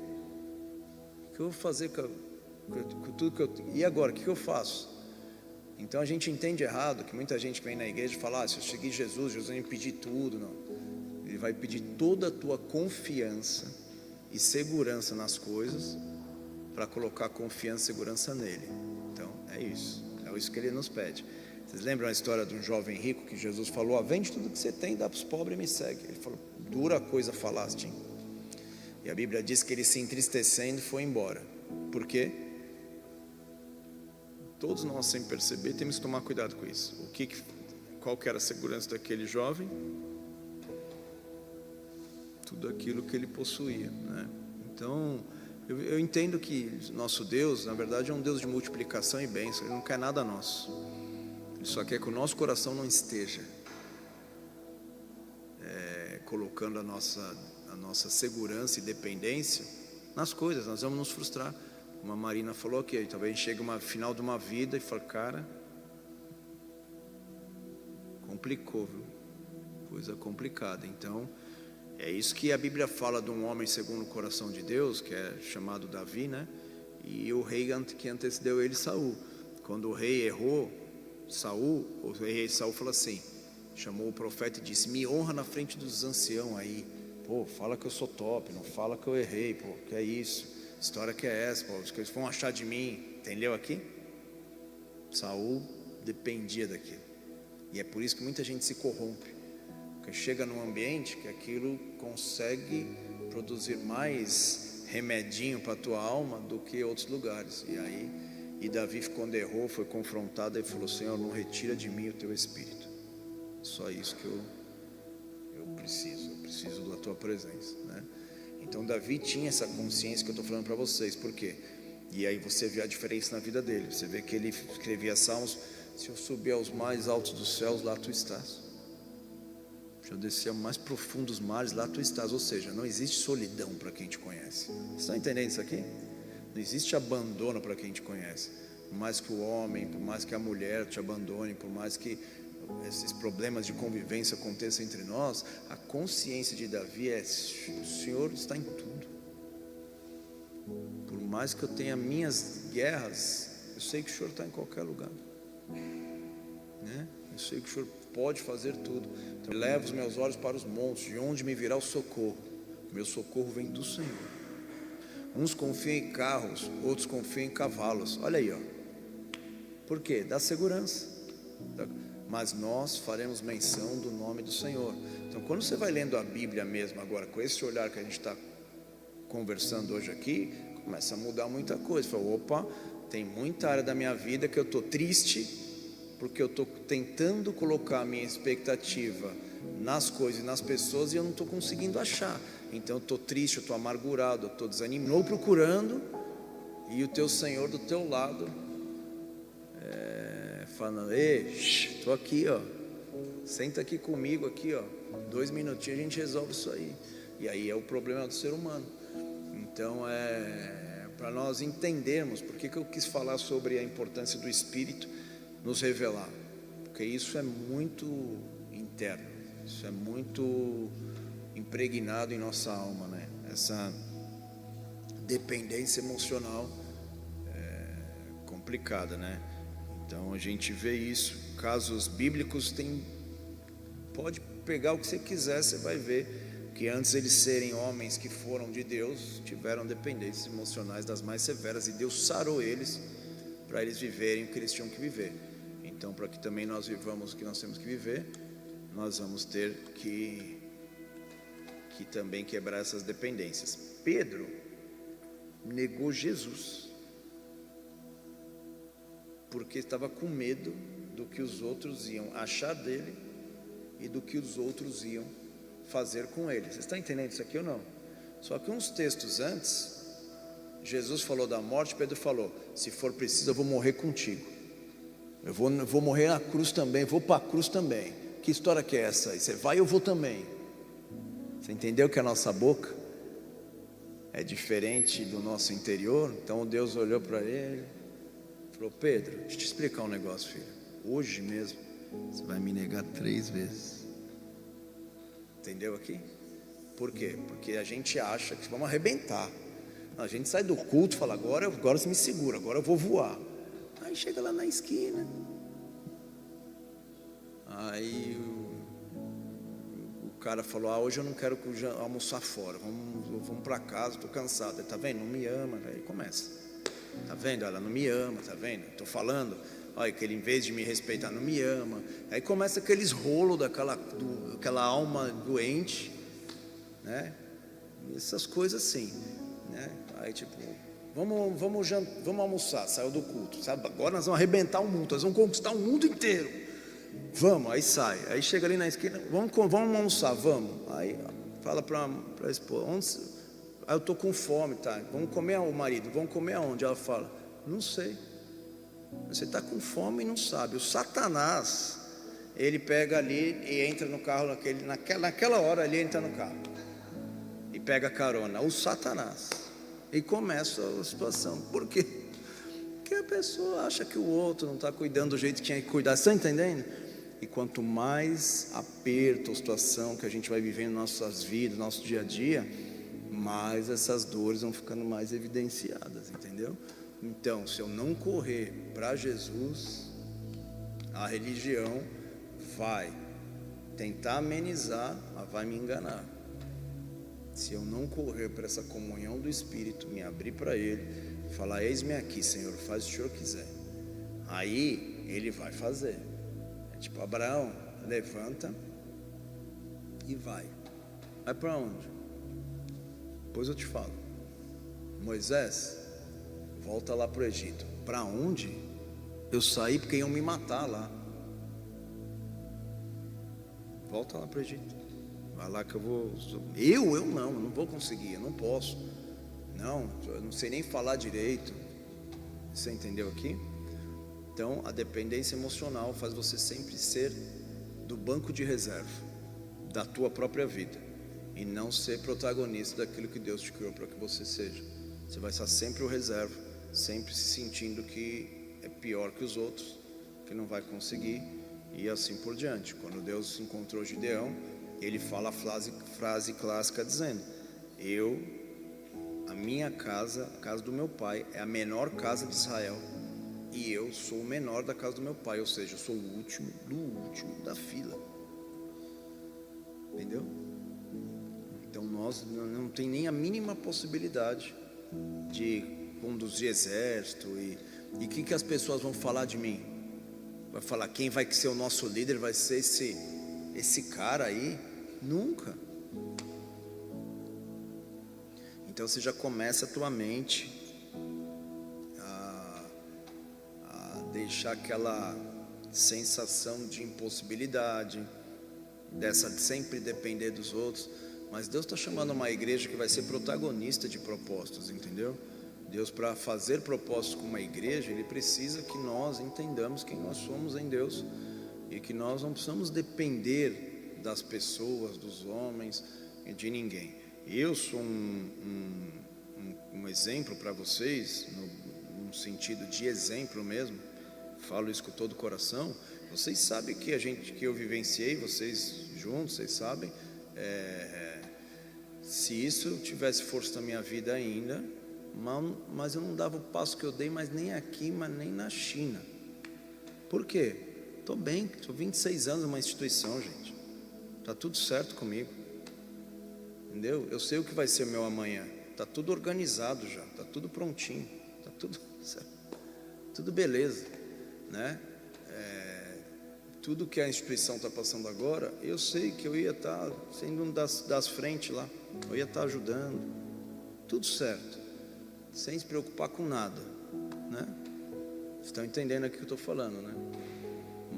O que eu vou fazer com tudo que eu... E agora, o que eu faço? Então a gente entende errado, que muita gente que vem na igreja fala: se eu seguir Jesus vai me pedir tudo. Não, Ele vai pedir toda a tua confiança e segurança nas coisas, para colocar confiança e segurança nele. Então, é isso que ele nos pede. Vocês lembram a história de um jovem rico que Jesus falou: vende tudo que você tem, dá para os pobres e me segue. Ele falou: dura coisa falaste. E a Bíblia diz que ele, se entristecendo, foi embora. Por quê? Todos nós, sem perceber, temos que tomar cuidado com isso. Qual que era a segurança daquele jovem? Tudo aquilo que ele possuía, né? Então, eu entendo que nosso Deus, na verdade, é um Deus de multiplicação e bênção. Ele não quer nada nosso. Ele só quer que o nosso coração não esteja colocando a nossa segurança e dependência nas coisas. Nós vamos nos frustrar. Como a Marina falou aqui, talvez chega uma final de uma vida e fala: cara, complicou, viu? Coisa complicada. Então, é isso que a Bíblia fala de um homem segundo o coração de Deus, que é chamado Davi, né? E o rei que antecedeu ele, Saul. Quando o rei errou, o rei Saul falou assim, chamou o profeta e disse: me honra na frente dos anciãos aí. Pô, fala que eu sou top, não fala que eu errei, pô, que é isso? História que é essa, pô, que eles vão achar de mim, entendeu aqui? Saul dependia daquilo. E é por isso que muita gente se corrompe. Porque chega num ambiente que aquilo consegue produzir mais remedinho para a tua alma do que outros lugares. E Davi, quando errou, foi confrontado e falou: Senhor, não retira de mim o teu espírito. Só isso que eu preciso da tua presença, né? Então Davi tinha essa consciência que eu estou falando para vocês. Por quê? E aí você vê a diferença na vida dele. Você vê que ele escrevia salmos: se eu subir aos mais altos dos céus, lá tu estás. Se eu descer aos mais profundos mares, lá tu estás. Ou seja, não existe solidão para quem te conhece. Você está entendendo isso aqui? Não existe abandono para quem te conhece. Por mais que o homem, por mais que a mulher te abandone, por mais que esses problemas de convivência aconteçam entre nós, a consciência de Davi é: o Senhor está em tudo. Por mais que eu tenha minhas guerras, eu sei que o Senhor está em qualquer lugar, né? Eu sei que o Senhor pode fazer tudo. Então, eu levo os meus olhos para os montes, de onde me virá o socorro? Meu socorro vem do Senhor. Uns confiam em carros, outros confiam em cavalos. Olha aí, ó. Por quê? Dá segurança. Mas nós faremos menção do nome do Senhor. Então, quando você vai lendo a Bíblia mesmo agora, com esse olhar que a gente está conversando hoje aqui, começa a mudar muita coisa. Fala: opa, tem muita área da minha vida que eu estou triste, porque eu estou tentando colocar a minha expectativa nas coisas e nas pessoas e eu não estou conseguindo achar. Então eu estou triste, eu estou amargurado, eu estou desanimado, estou procurando, e o teu Senhor do teu lado falando: ei, estou aqui, ó, senta aqui comigo aqui, ó, 2 minutinhos a gente resolve isso aí. E aí é o problema do ser humano. Então para nós entendermos por que eu quis falar sobre a importância do Espírito nos revelar, porque isso é muito interno, isso é muito impregnado em nossa alma, né? Essa dependência emocional complicada, né? Então a gente vê isso, casos bíblicos pode pegar o que você quiser, você vai ver que antes eles serem homens que foram de Deus, tiveram dependências emocionais das mais severas, e Deus sarou eles para eles viverem o que eles tinham que viver. Então, para que também nós vivamos o que nós temos que viver, nós vamos ter que também quebrar essas dependências. Pedro negou Jesus, porque estava com medo do que os outros iam achar dele e do que os outros iam fazer com ele. Você está entendendo isso aqui ou não? Só que uns textos antes, Jesus falou da morte, Pedro falou: se for preciso eu vou morrer contigo, eu vou morrer na cruz também, vou para a cruz também. Que história que é essa aí? Você vai, eu vou também. Você entendeu que a nossa boca é diferente do nosso interior? Então Deus olhou para ele e falou: Pedro, deixa eu te explicar um negócio, filho. Hoje mesmo você vai me negar 3 vezes. Entendeu aqui? Por quê? Porque a gente acha que vamos arrebentar. A gente sai do culto e fala: agora você me segura, agora eu vou voar. Aí chega lá na esquina, aí o cara falou: hoje eu não quero almoçar fora, vamos para casa, estou cansado. Ele: tá vendo? Não me ama. Aí começa. Tá vendo? Ela não me ama, tá vendo? Estou falando, olha, que ele em vez de me respeitar não me ama. Aí começa aqueles rolos daquela alma doente, né? Essas coisas assim, né? Aí tipo, vamos almoçar, saiu do culto, sabe? Agora nós vamos arrebentar o mundo, nós vamos conquistar o mundo inteiro. Vamos, aí sai, aí chega ali na esquina, vamos almoçar, vamos. Aí fala para a esposa, aí eu tô com fome, tá? Vamos comer, o marido, vamos comer aonde? Ela fala, não sei. Você está com fome e não sabe. O Satanás, ele pega ali e entra no carro, naquela hora ele entra no carro e pega carona. O Satanás. E começa a situação. Por quê? Porque a pessoa acha que o outro não está cuidando do jeito que tinha que cuidar. Você está entendendo? E quanto mais aperto a situação que a gente vai vivendo em nossas vidas, nosso dia a dia, mais essas dores vão ficando mais evidenciadas, entendeu? Então, se eu não correr para Jesus, a religião vai tentar amenizar, mas vai me enganar. Se eu não correr para essa comunhão do Espírito, me abrir para Ele, falar, eis-me aqui, Senhor, faz o que o Senhor quiser. Aí, Ele vai fazer. É tipo, Abraão, levanta e vai. Vai para onde? Depois eu te falo. Moisés, volta lá para o Egito. Para onde? Eu saí porque iam me matar lá. Volta lá para o Egito. Vai lá que eu vou. Eu não vou conseguir, eu não posso. Não, eu não sei nem falar direito. Você entendeu aqui? Então, a dependência emocional faz você sempre ser do banco de reserva da tua própria vida e não ser protagonista daquilo que Deus te criou para que você seja. Você vai estar sempre o reserva, sempre se sentindo que é pior que os outros, que não vai conseguir, e assim por diante. Quando Deus encontrou Gideão, ele fala a frase clássica dizendo, a minha casa, a casa do meu pai, é a menor casa de Israel, e eu sou o menor da casa do meu pai, ou seja, eu sou o último do último da fila. Entendeu? Então nós não tem nem a mínima possibilidade de conduzir exército. E o que as pessoas vão falar de mim? Vai falar, quem vai ser o nosso líder vai ser esse cara aí? Nunca. Então você já começa a tua mente a deixar aquela sensação de impossibilidade, dessa de sempre depender dos outros. Mas Deus está chamando uma igreja que vai ser protagonista de propósitos, entendeu? Deus, para fazer propósitos com uma igreja, Ele precisa que nós entendamos quem nós somos em Deus e que nós não precisamos depender das pessoas, dos homens e de ninguém. Eu sou um exemplo para vocês, no sentido de exemplo mesmo, falo isso com todo o coração. Vocês sabem que eu vivenciei, vocês juntos, vocês sabem, se isso tivesse força na minha vida ainda, mas eu não dava o passo que eu dei, mas nem aqui, mas nem na China. Por quê? Estou bem, estou 26 anos numa instituição, gente. Está tudo certo comigo. Entendeu? Eu sei o que vai ser meu amanhã. Está tudo organizado já, está tudo prontinho, está tudo certo, tudo beleza, né? Tudo que a instituição está passando agora, eu sei que eu ia estar sendo um das frentes lá, eu ia estar ajudando, tudo certo, sem se preocupar com nada, né? Vocês estão entendendo aqui o que eu estou falando, né?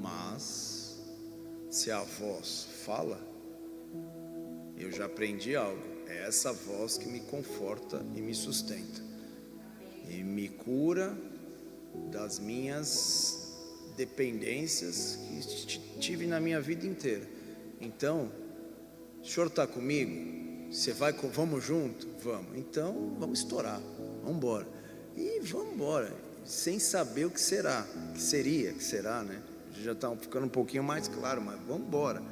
Mas, se a voz fala, eu já aprendi algo, é essa voz que me conforta e me sustenta, e me cura das minhas dependências que tive na minha vida inteira. Então, o senhor está comigo? Você vai, vamos junto? Vamos. Então, vamos estourar, vamos embora. E vamos embora, sem saber o que será, que será, né? Já está ficando um pouquinho mais claro, mas vamos embora.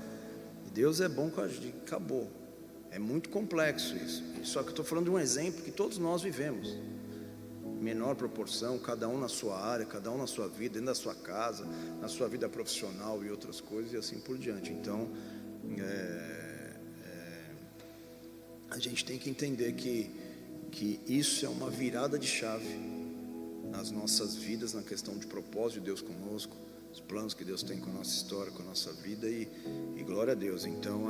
Deus é bom com a gente, acabou. É muito complexo isso. Só que eu estou falando de um exemplo que todos nós vivemos. Menor proporção, cada um na sua área, cada um na sua vida, dentro da sua casa, na sua vida profissional e outras coisas e assim por diante. Então, a gente tem que entender que isso é uma virada de chave nas nossas vidas, na questão de propósito de Deus conosco, os planos que Deus tem com a nossa história, com a nossa vida, e glória a Deus. Então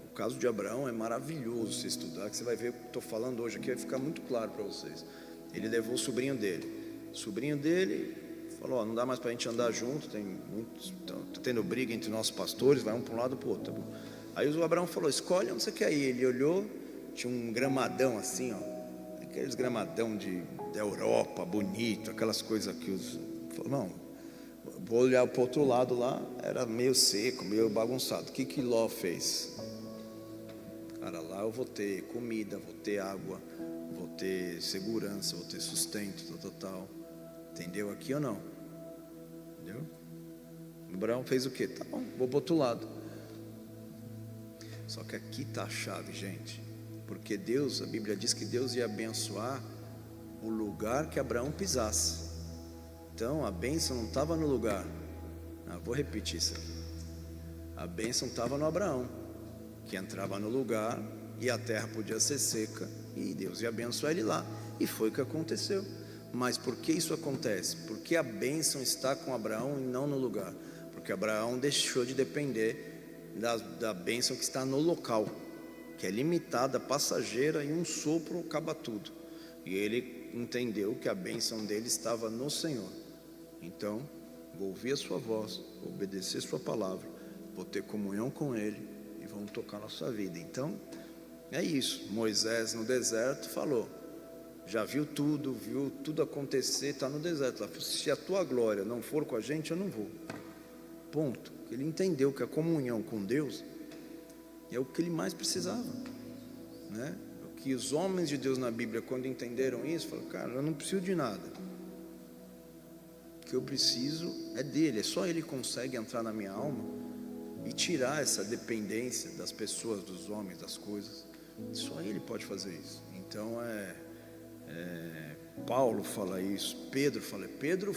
o caso de Abraão é maravilhoso você estudar, que você vai ver o que estou falando hoje aqui, vai ficar muito claro para vocês. Ele levou o sobrinho dele falou, ó, não dá mais para a gente andar junto, tá tendo briga entre nossos pastores, vai um para um lado para o outro, tá bom? Aí o Abraão falou, escolhe onde você quer ir. Ele olhou, tinha um gramadão assim, ó, aqueles gramadão da Europa, bonito, aquelas coisas que falou, não, vou olhar para o outro lado lá, era meio seco, meio bagunçado. O que Ló fez? Cara, lá eu vou ter comida, vou ter água, vou ter segurança, vou ter sustento, tal. Entendeu aqui ou não? Entendeu? Abraão fez o quê? Tá bom, vou para o outro lado. Só que aqui está a chave, gente. Porque Deus, a Bíblia diz que Deus ia abençoar o lugar que Abraão pisasse. Então a bênção não estava no lugar. Vou repetir isso aqui. A bênção estava no Abraão, que entrava no lugar e a terra podia ser seca e Deus ia abençoar ele lá. E foi o que aconteceu. Mas por que isso acontece? Porque a bênção está com Abraão e não no lugar. Porque Abraão deixou de depender da bênção que está no local, que é limitada, passageira, e um sopro acaba tudo. E ele entendeu que a bênção dele estava no Senhor. Então, vou ouvir a sua voz, vou obedecer sua palavra, vou ter comunhão com ele e vamos tocar nossa vida. Então, é isso. Moisés no deserto falou, já viu tudo acontecer, está no deserto. Se a tua glória não for com a gente, eu não vou. Ponto. Ele entendeu que a comunhão com Deus é o que ele mais precisava, né? O que os homens de Deus na Bíblia, quando entenderam isso, falaram, cara, eu não preciso de nada. O que eu preciso é dele. É só ele consegue entrar na minha alma e tirar essa dependência das pessoas, dos homens, das coisas. Só ele pode fazer isso. Então Paulo fala isso, Pedro fala. Pedro,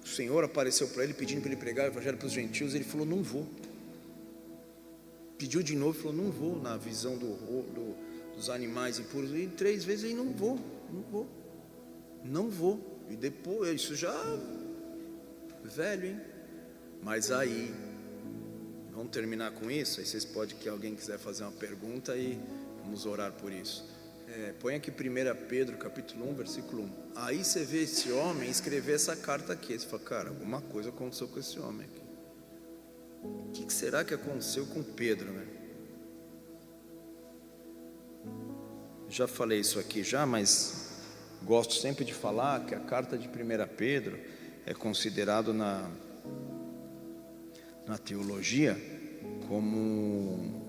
o Senhor apareceu para ele pedindo para ele pregar o evangelho para os gentios. Ele falou, não vou. Pediu de novo e falou, não vou. Na visão dos animais impuros, e 3 vezes ele não vou. E depois, isso já velho, hein? Mas aí, vamos terminar com isso. Aí vocês podem, que alguém quiser fazer uma pergunta, e vamos orar por isso. Põe aqui 1 Pedro capítulo 1, versículo 1. Aí você vê esse homem escrever essa carta aqui. Você fala, cara, alguma coisa aconteceu com esse homem aqui. O que será que aconteceu com Pedro, né? Já falei isso aqui mas gosto sempre de falar que a carta de 1 Pedro é considerado na teologia como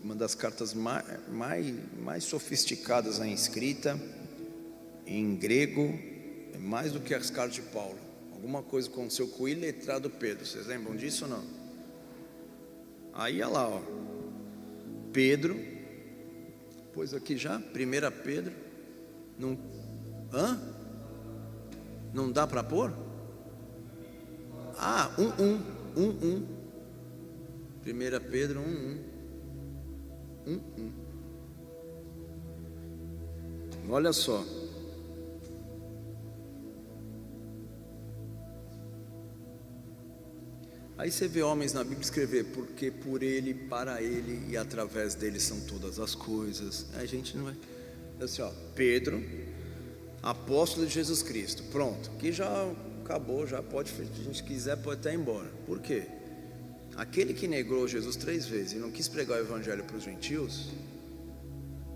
uma das cartas mais sofisticadas em escrita, em grego, mais do que as cartas de Paulo. Alguma coisa aconteceu com o iletrado Pedro, vocês lembram disso ou não? Aí olha lá, ó, Pedro, pois aqui já, 1 Pedro, não dá para pôr? 1 Pedro 1. Olha só. Aí você vê homens na Bíblia escrever, porque por ele, para ele e através dele são todas as coisas. A gente não é assim, ó, Pedro, apóstolo de Jesus Cristo. Pronto, aqui já acabou, já pode, se a gente quiser pode até ir embora. Por quê? Aquele que negou Jesus 3 vezes e não quis pregar o evangelho para os gentios,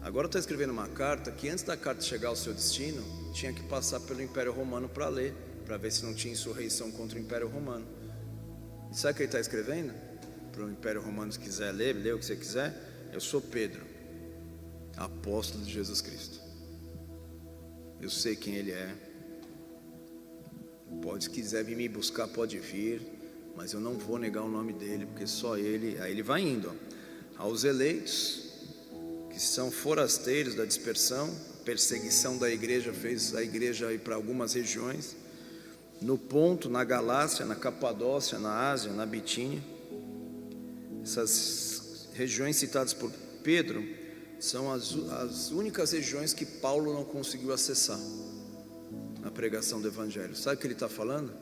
agora está escrevendo uma carta que antes da carta chegar ao seu destino, tinha que passar pelo Império Romano para ler, para ver se não tinha insurreição contra o Império Romano. E sabe o que ele está escrevendo? Para o Império Romano, se quiser ler o que você quiser. Eu sou Pedro, apóstolo de Jesus Cristo. Eu sei quem ele é. Se quiser vir me buscar, pode vir, mas eu não vou negar o nome dele, porque só ele. Aí ele vai indo, ó. Aos eleitos, que são forasteiros da dispersão, a perseguição da igreja fez a igreja ir para algumas regiões, no Ponto, na Galácia, na Capadócia, na Ásia, na Bitínia. Essas regiões citadas por Pedro são as únicas regiões que Paulo não conseguiu acessar na pregação do Evangelho. Sabe o que ele está falando?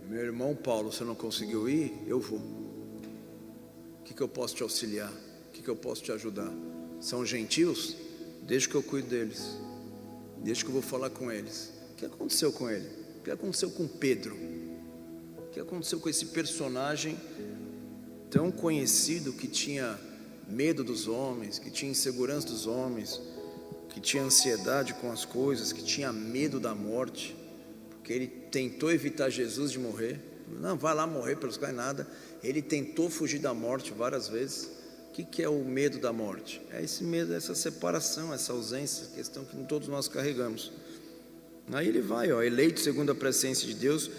Meu irmão Paulo, você não conseguiu ir? Eu vou. O que eu posso te auxiliar? O que eu posso te ajudar? São gentios? Deixa que eu cuido deles. Deixa que eu vou falar com eles. O que aconteceu com ele? O que aconteceu com Pedro? O que aconteceu com esse personagem tão conhecido que tinha medo dos homens, que tinha insegurança dos homens, que tinha ansiedade com as coisas, que tinha medo da morte, porque ele tentou evitar Jesus de morrer. Não, vai lá morrer pelos caras, nada. Ele tentou fugir da morte várias vezes. O que é o medo da morte? É esse medo, essa separação, essa ausência, questão que todos nós carregamos. Aí ele vai, eleito segundo a presciência de Deus,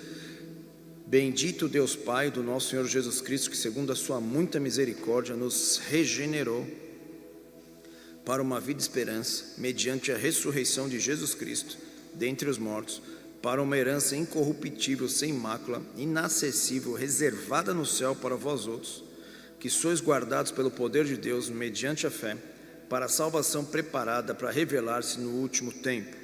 bendito Deus Pai do nosso Senhor Jesus Cristo, que segundo a sua muita misericórdia nos regenerou para uma vida e esperança, mediante a ressurreição de Jesus Cristo dentre os mortos, para uma herança incorruptível, sem mácula, inacessível, reservada no céu para vós outros, que sois guardados pelo poder de Deus, mediante a fé, para a salvação preparada para revelar-se no último tempo.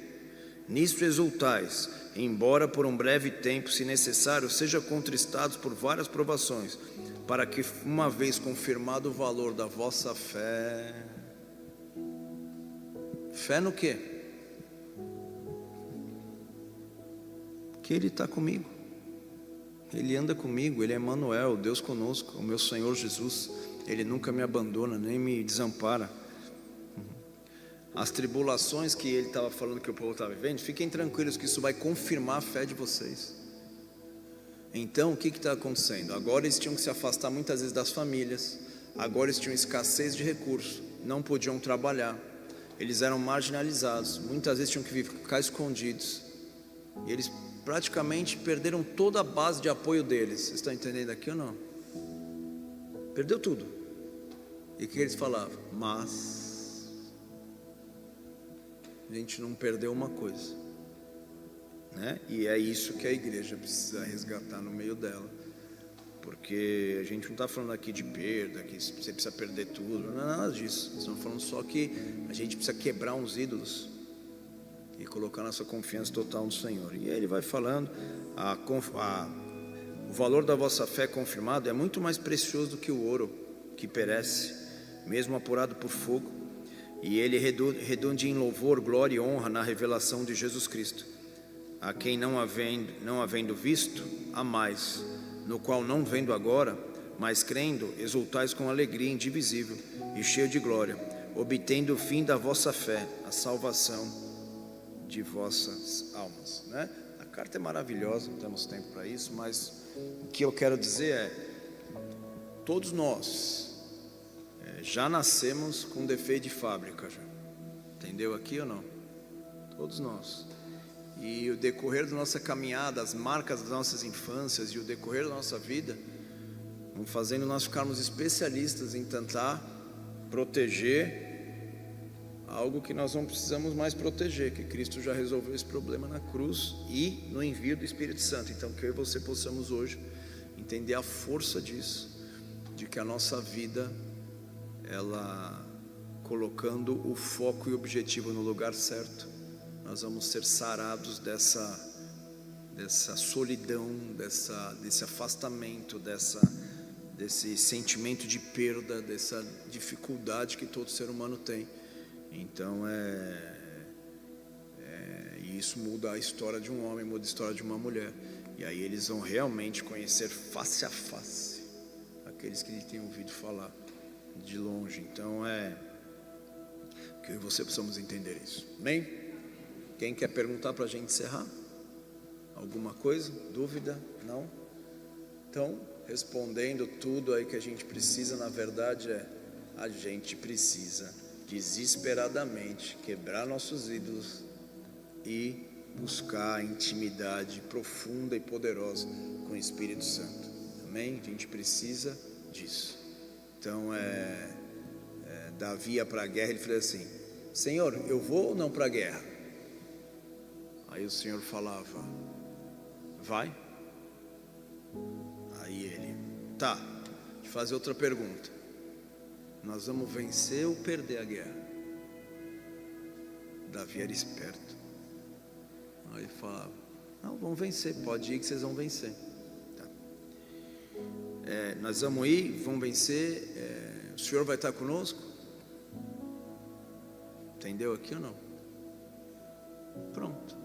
Nisto exultais, embora por um breve tempo, se necessário, seja contristados por várias provações, para que, uma vez confirmado o valor da vossa fé... Fé no quê? Que Ele está comigo, Ele anda comigo, Ele é Emmanuel, Deus conosco, o meu Senhor Jesus. Ele nunca me abandona, nem me desampara. As tribulações que ele estava falando que o povo estava vivendo, fiquem tranquilos que isso vai confirmar a fé de vocês. Então, o que está acontecendo? Agora eles tinham que se afastar muitas vezes das famílias, agora eles tinham escassez de recursos, não podiam trabalhar, eles eram marginalizados, muitas vezes tinham que ficar escondidos, e eles praticamente perderam toda a base de apoio deles. Vocês estão entendendo aqui ou não? Perdeu tudo. E o que eles falavam? Mas a gente não perdeu uma coisa, né? E é isso que a igreja precisa resgatar no meio dela, porque a gente não está falando aqui de perda, que você precisa perder tudo, não é nada disso. Estamos falando só que a gente precisa quebrar uns ídolos e colocar nossa confiança total no Senhor. E aí ele vai falando, o valor da vossa fé confirmado é muito mais precioso do que o ouro que perece, mesmo apurado por fogo, e ele redunde em louvor, glória e honra na revelação de Jesus Cristo, a quem não havendo visto, há mais, no qual não vendo agora, mas crendo, exultais com alegria indivisível e cheio de glória, obtendo o fim da vossa fé, a salvação de vossas almas, né? A carta é maravilhosa, não temos tempo para isso, mas o que eu quero dizer é, todos nós já nascemos com defeito de fábrica, já. Entendeu aqui ou não? Todos nós. E o decorrer da nossa caminhada, as marcas das nossas infâncias e o decorrer da nossa vida vão fazendo nós ficarmos especialistas em tentar proteger algo que nós não precisamos mais proteger, que Cristo já resolveu esse problema na cruz e no envio do Espírito Santo. Então que eu e você possamos hoje entender a força disso, de que a nossa vida, ela colocando o foco e o objetivo no lugar certo, nós vamos ser sarados dessa solidão, desse afastamento, desse sentimento de perda, dessa dificuldade que todo ser humano tem. Então isso muda a história de um homem, muda a história de uma mulher, e aí eles vão realmente conhecer face a face aqueles que têm ouvido falar de longe. Então que eu e você precisamos entender isso. Amém? Quem quer perguntar para a gente encerrar? Alguma coisa? Dúvida? Não? Então, respondendo tudo aí que a gente precisa, na verdade a gente precisa desesperadamente quebrar nossos ídolos e buscar a intimidade profunda e poderosa com o Espírito Santo. Amém? A gente precisa disso. Então Davi ia para a guerra, ele falou assim: Senhor, eu vou ou não para a guerra? Aí o Senhor falava: vai. Aí ele: tá, deixa eu fazer outra pergunta. nós vamos vencer ou perder a guerra? Davi era esperto. Aí ele falava: não, vamos vencer, pode ir que vocês vão vencer. Tá. Nós vamos ir, vamos vencer, o Senhor vai estar conosco? Entendeu aqui ou não? Pronto.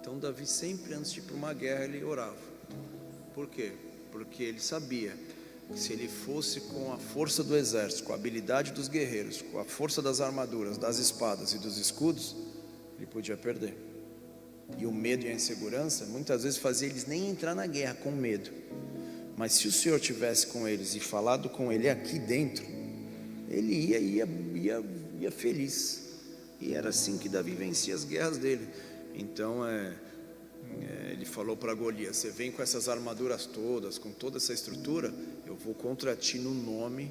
Então Davi sempre, antes de ir para uma guerra, ele orava. Por quê? Porque ele sabia que se ele fosse com a força do exército, com a habilidade dos guerreiros, com a força das armaduras, das espadas e dos escudos, ele podia perder. E o medo e a insegurança muitas vezes fazia eles nem entrar na guerra com medo. Mas se o Senhor tivesse com eles e falado com ele aqui dentro, ele ia feliz. E era assim que Davi vencia as guerras dele. Então ele falou para Golias: você vem com essas armaduras todas, com toda essa estrutura, eu vou contra ti no nome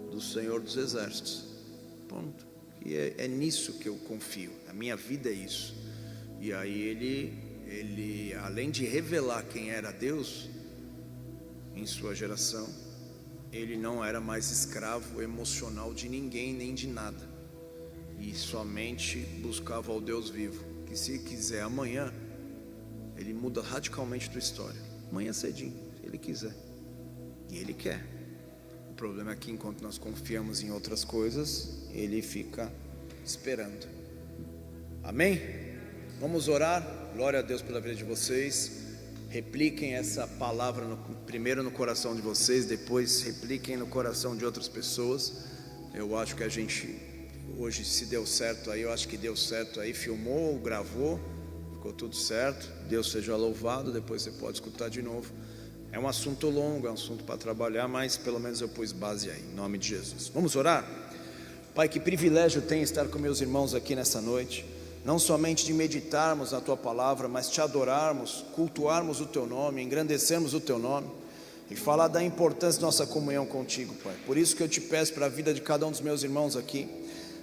do Senhor dos Exércitos. Ponto. E é nisso que eu confio. A minha vida é isso. E aí ele além de revelar quem era Deus em sua geração, ele não era mais escravo emocional de ninguém nem de nada, e somente buscava ao Deus vivo, que se quiser amanhã ele muda radicalmente tua história, amanhã cedinho, se ele quiser, e ele quer. O problema é que enquanto nós confiamos em outras coisas, ele fica esperando. Amém? Vamos orar. Glória a Deus pela vida de vocês. Repliquem essa palavra primeiro no coração de vocês, depois repliquem no coração de outras pessoas. Eu acho que a gente hoje, se deu certo aí, eu acho que deu certo aí, filmou, gravou, ficou tudo certo. Deus seja louvado. Depois você pode escutar de novo. É um assunto longo, é um assunto para trabalhar, mas pelo menos eu pus base aí, em nome de Jesus. Vamos orar? Pai, que privilégio tem estar com meus irmãos aqui nessa noite, não somente de meditarmos na Tua Palavra, mas Te adorarmos, cultuarmos o Teu nome, engrandecermos o Teu nome, e falar da importância da nossa comunhão contigo, Pai. Por isso que eu Te peço para a vida de cada um dos meus irmãos aqui,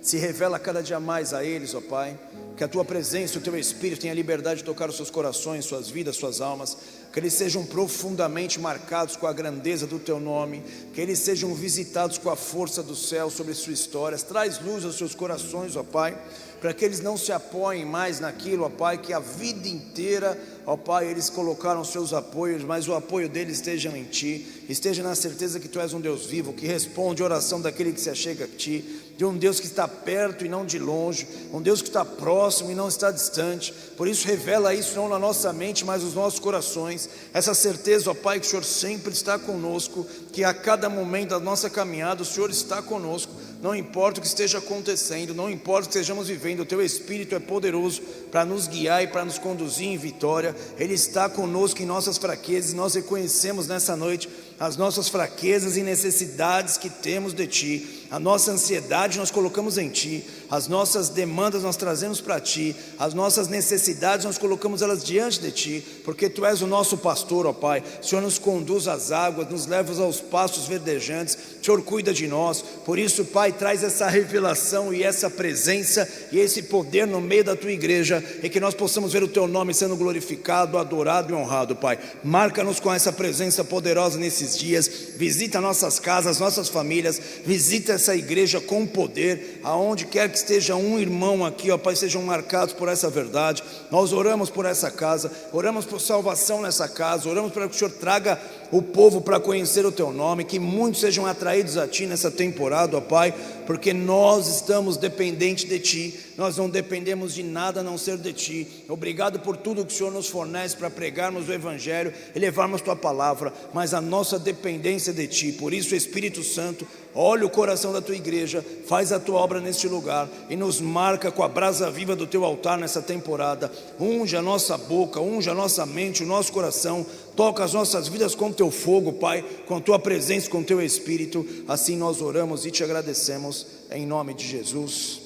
se revela cada dia mais a eles, ó Pai, que a Tua presença, o Teu Espírito tenha liberdade de tocar os seus corações, suas vidas, suas almas, que eles sejam profundamente marcados com a grandeza do Teu nome, que eles sejam visitados com a força do céu sobre suas histórias. Traz luz aos seus corações, ó Pai, para que eles não se apoiem mais naquilo, ó Pai, que a vida inteira, ó Pai, eles colocaram seus apoios, mas o apoio deles esteja em Ti, esteja na certeza que Tu és um Deus vivo, que responde a oração daquele que se achega a Ti, de um Deus que está perto e não de longe, um Deus que está próximo e não está distante. Por isso revela isso não na nossa mente, mas nos nossos corações, essa certeza, ó Pai, que o Senhor sempre está conosco, que a cada momento da nossa caminhada o Senhor está conosco. Não importa o que esteja acontecendo, não importa o que estejamos vivendo, o Teu Espírito é poderoso para nos guiar e para nos conduzir em vitória. Ele está conosco em nossas fraquezas, e nós reconhecemos nessa noite as nossas fraquezas e necessidades que temos de Ti. A nossa ansiedade nós colocamos em Ti, as nossas demandas nós trazemos para Ti, as nossas necessidades nós colocamos elas diante de Ti, porque Tu és o nosso pastor, ó Pai. O Senhor nos conduz às águas, nos leva aos pastos verdejantes, o Senhor cuida de nós. Por isso, Pai, traz essa revelação e essa presença e esse poder no meio da Tua igreja, e que nós possamos ver o Teu nome sendo glorificado, adorado e honrado, Pai. Marca-nos com essa presença poderosa nesses dias, visita nossas casas, nossas famílias, visita essa igreja com poder, aonde quer que esteja um irmão aqui, ó Pai, sejam marcados por essa verdade. Nós oramos por essa casa, oramos por salvação nessa casa, oramos para que o Senhor traga o povo para conhecer o Teu nome, que muitos sejam atraídos a Ti nessa temporada, ó Pai, porque nós estamos dependentes de Ti, nós não dependemos de nada a não ser de Ti. Obrigado por tudo que o Senhor nos fornece para pregarmos o Evangelho e levarmos Tua palavra, mas a nossa dependência é de Ti. Por isso, Espírito Santo, olha o coração da Tua igreja, faz a Tua obra neste lugar e nos marca com a brasa viva do Teu altar nessa temporada. Unge a nossa boca, unge a nossa mente, o nosso coração, toca as nossas vidas com Teu fogo, Pai, com Tua presença, com Teu Espírito. Assim nós oramos e Te agradecemos, em nome de Jesus,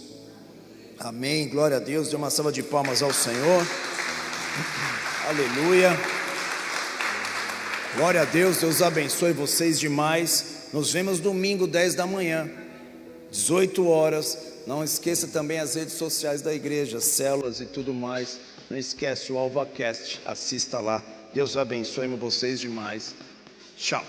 amém. Glória a Deus. Dê uma salva de palmas ao Senhor. Aleluia. Glória a Deus. Deus abençoe vocês demais. Nos vemos domingo 10 da manhã, 18 horas. Não esqueça também as redes sociais da igreja, células e tudo mais. Não esquece o AlvaCast, assista lá. Deus abençoe vocês demais. Tchau.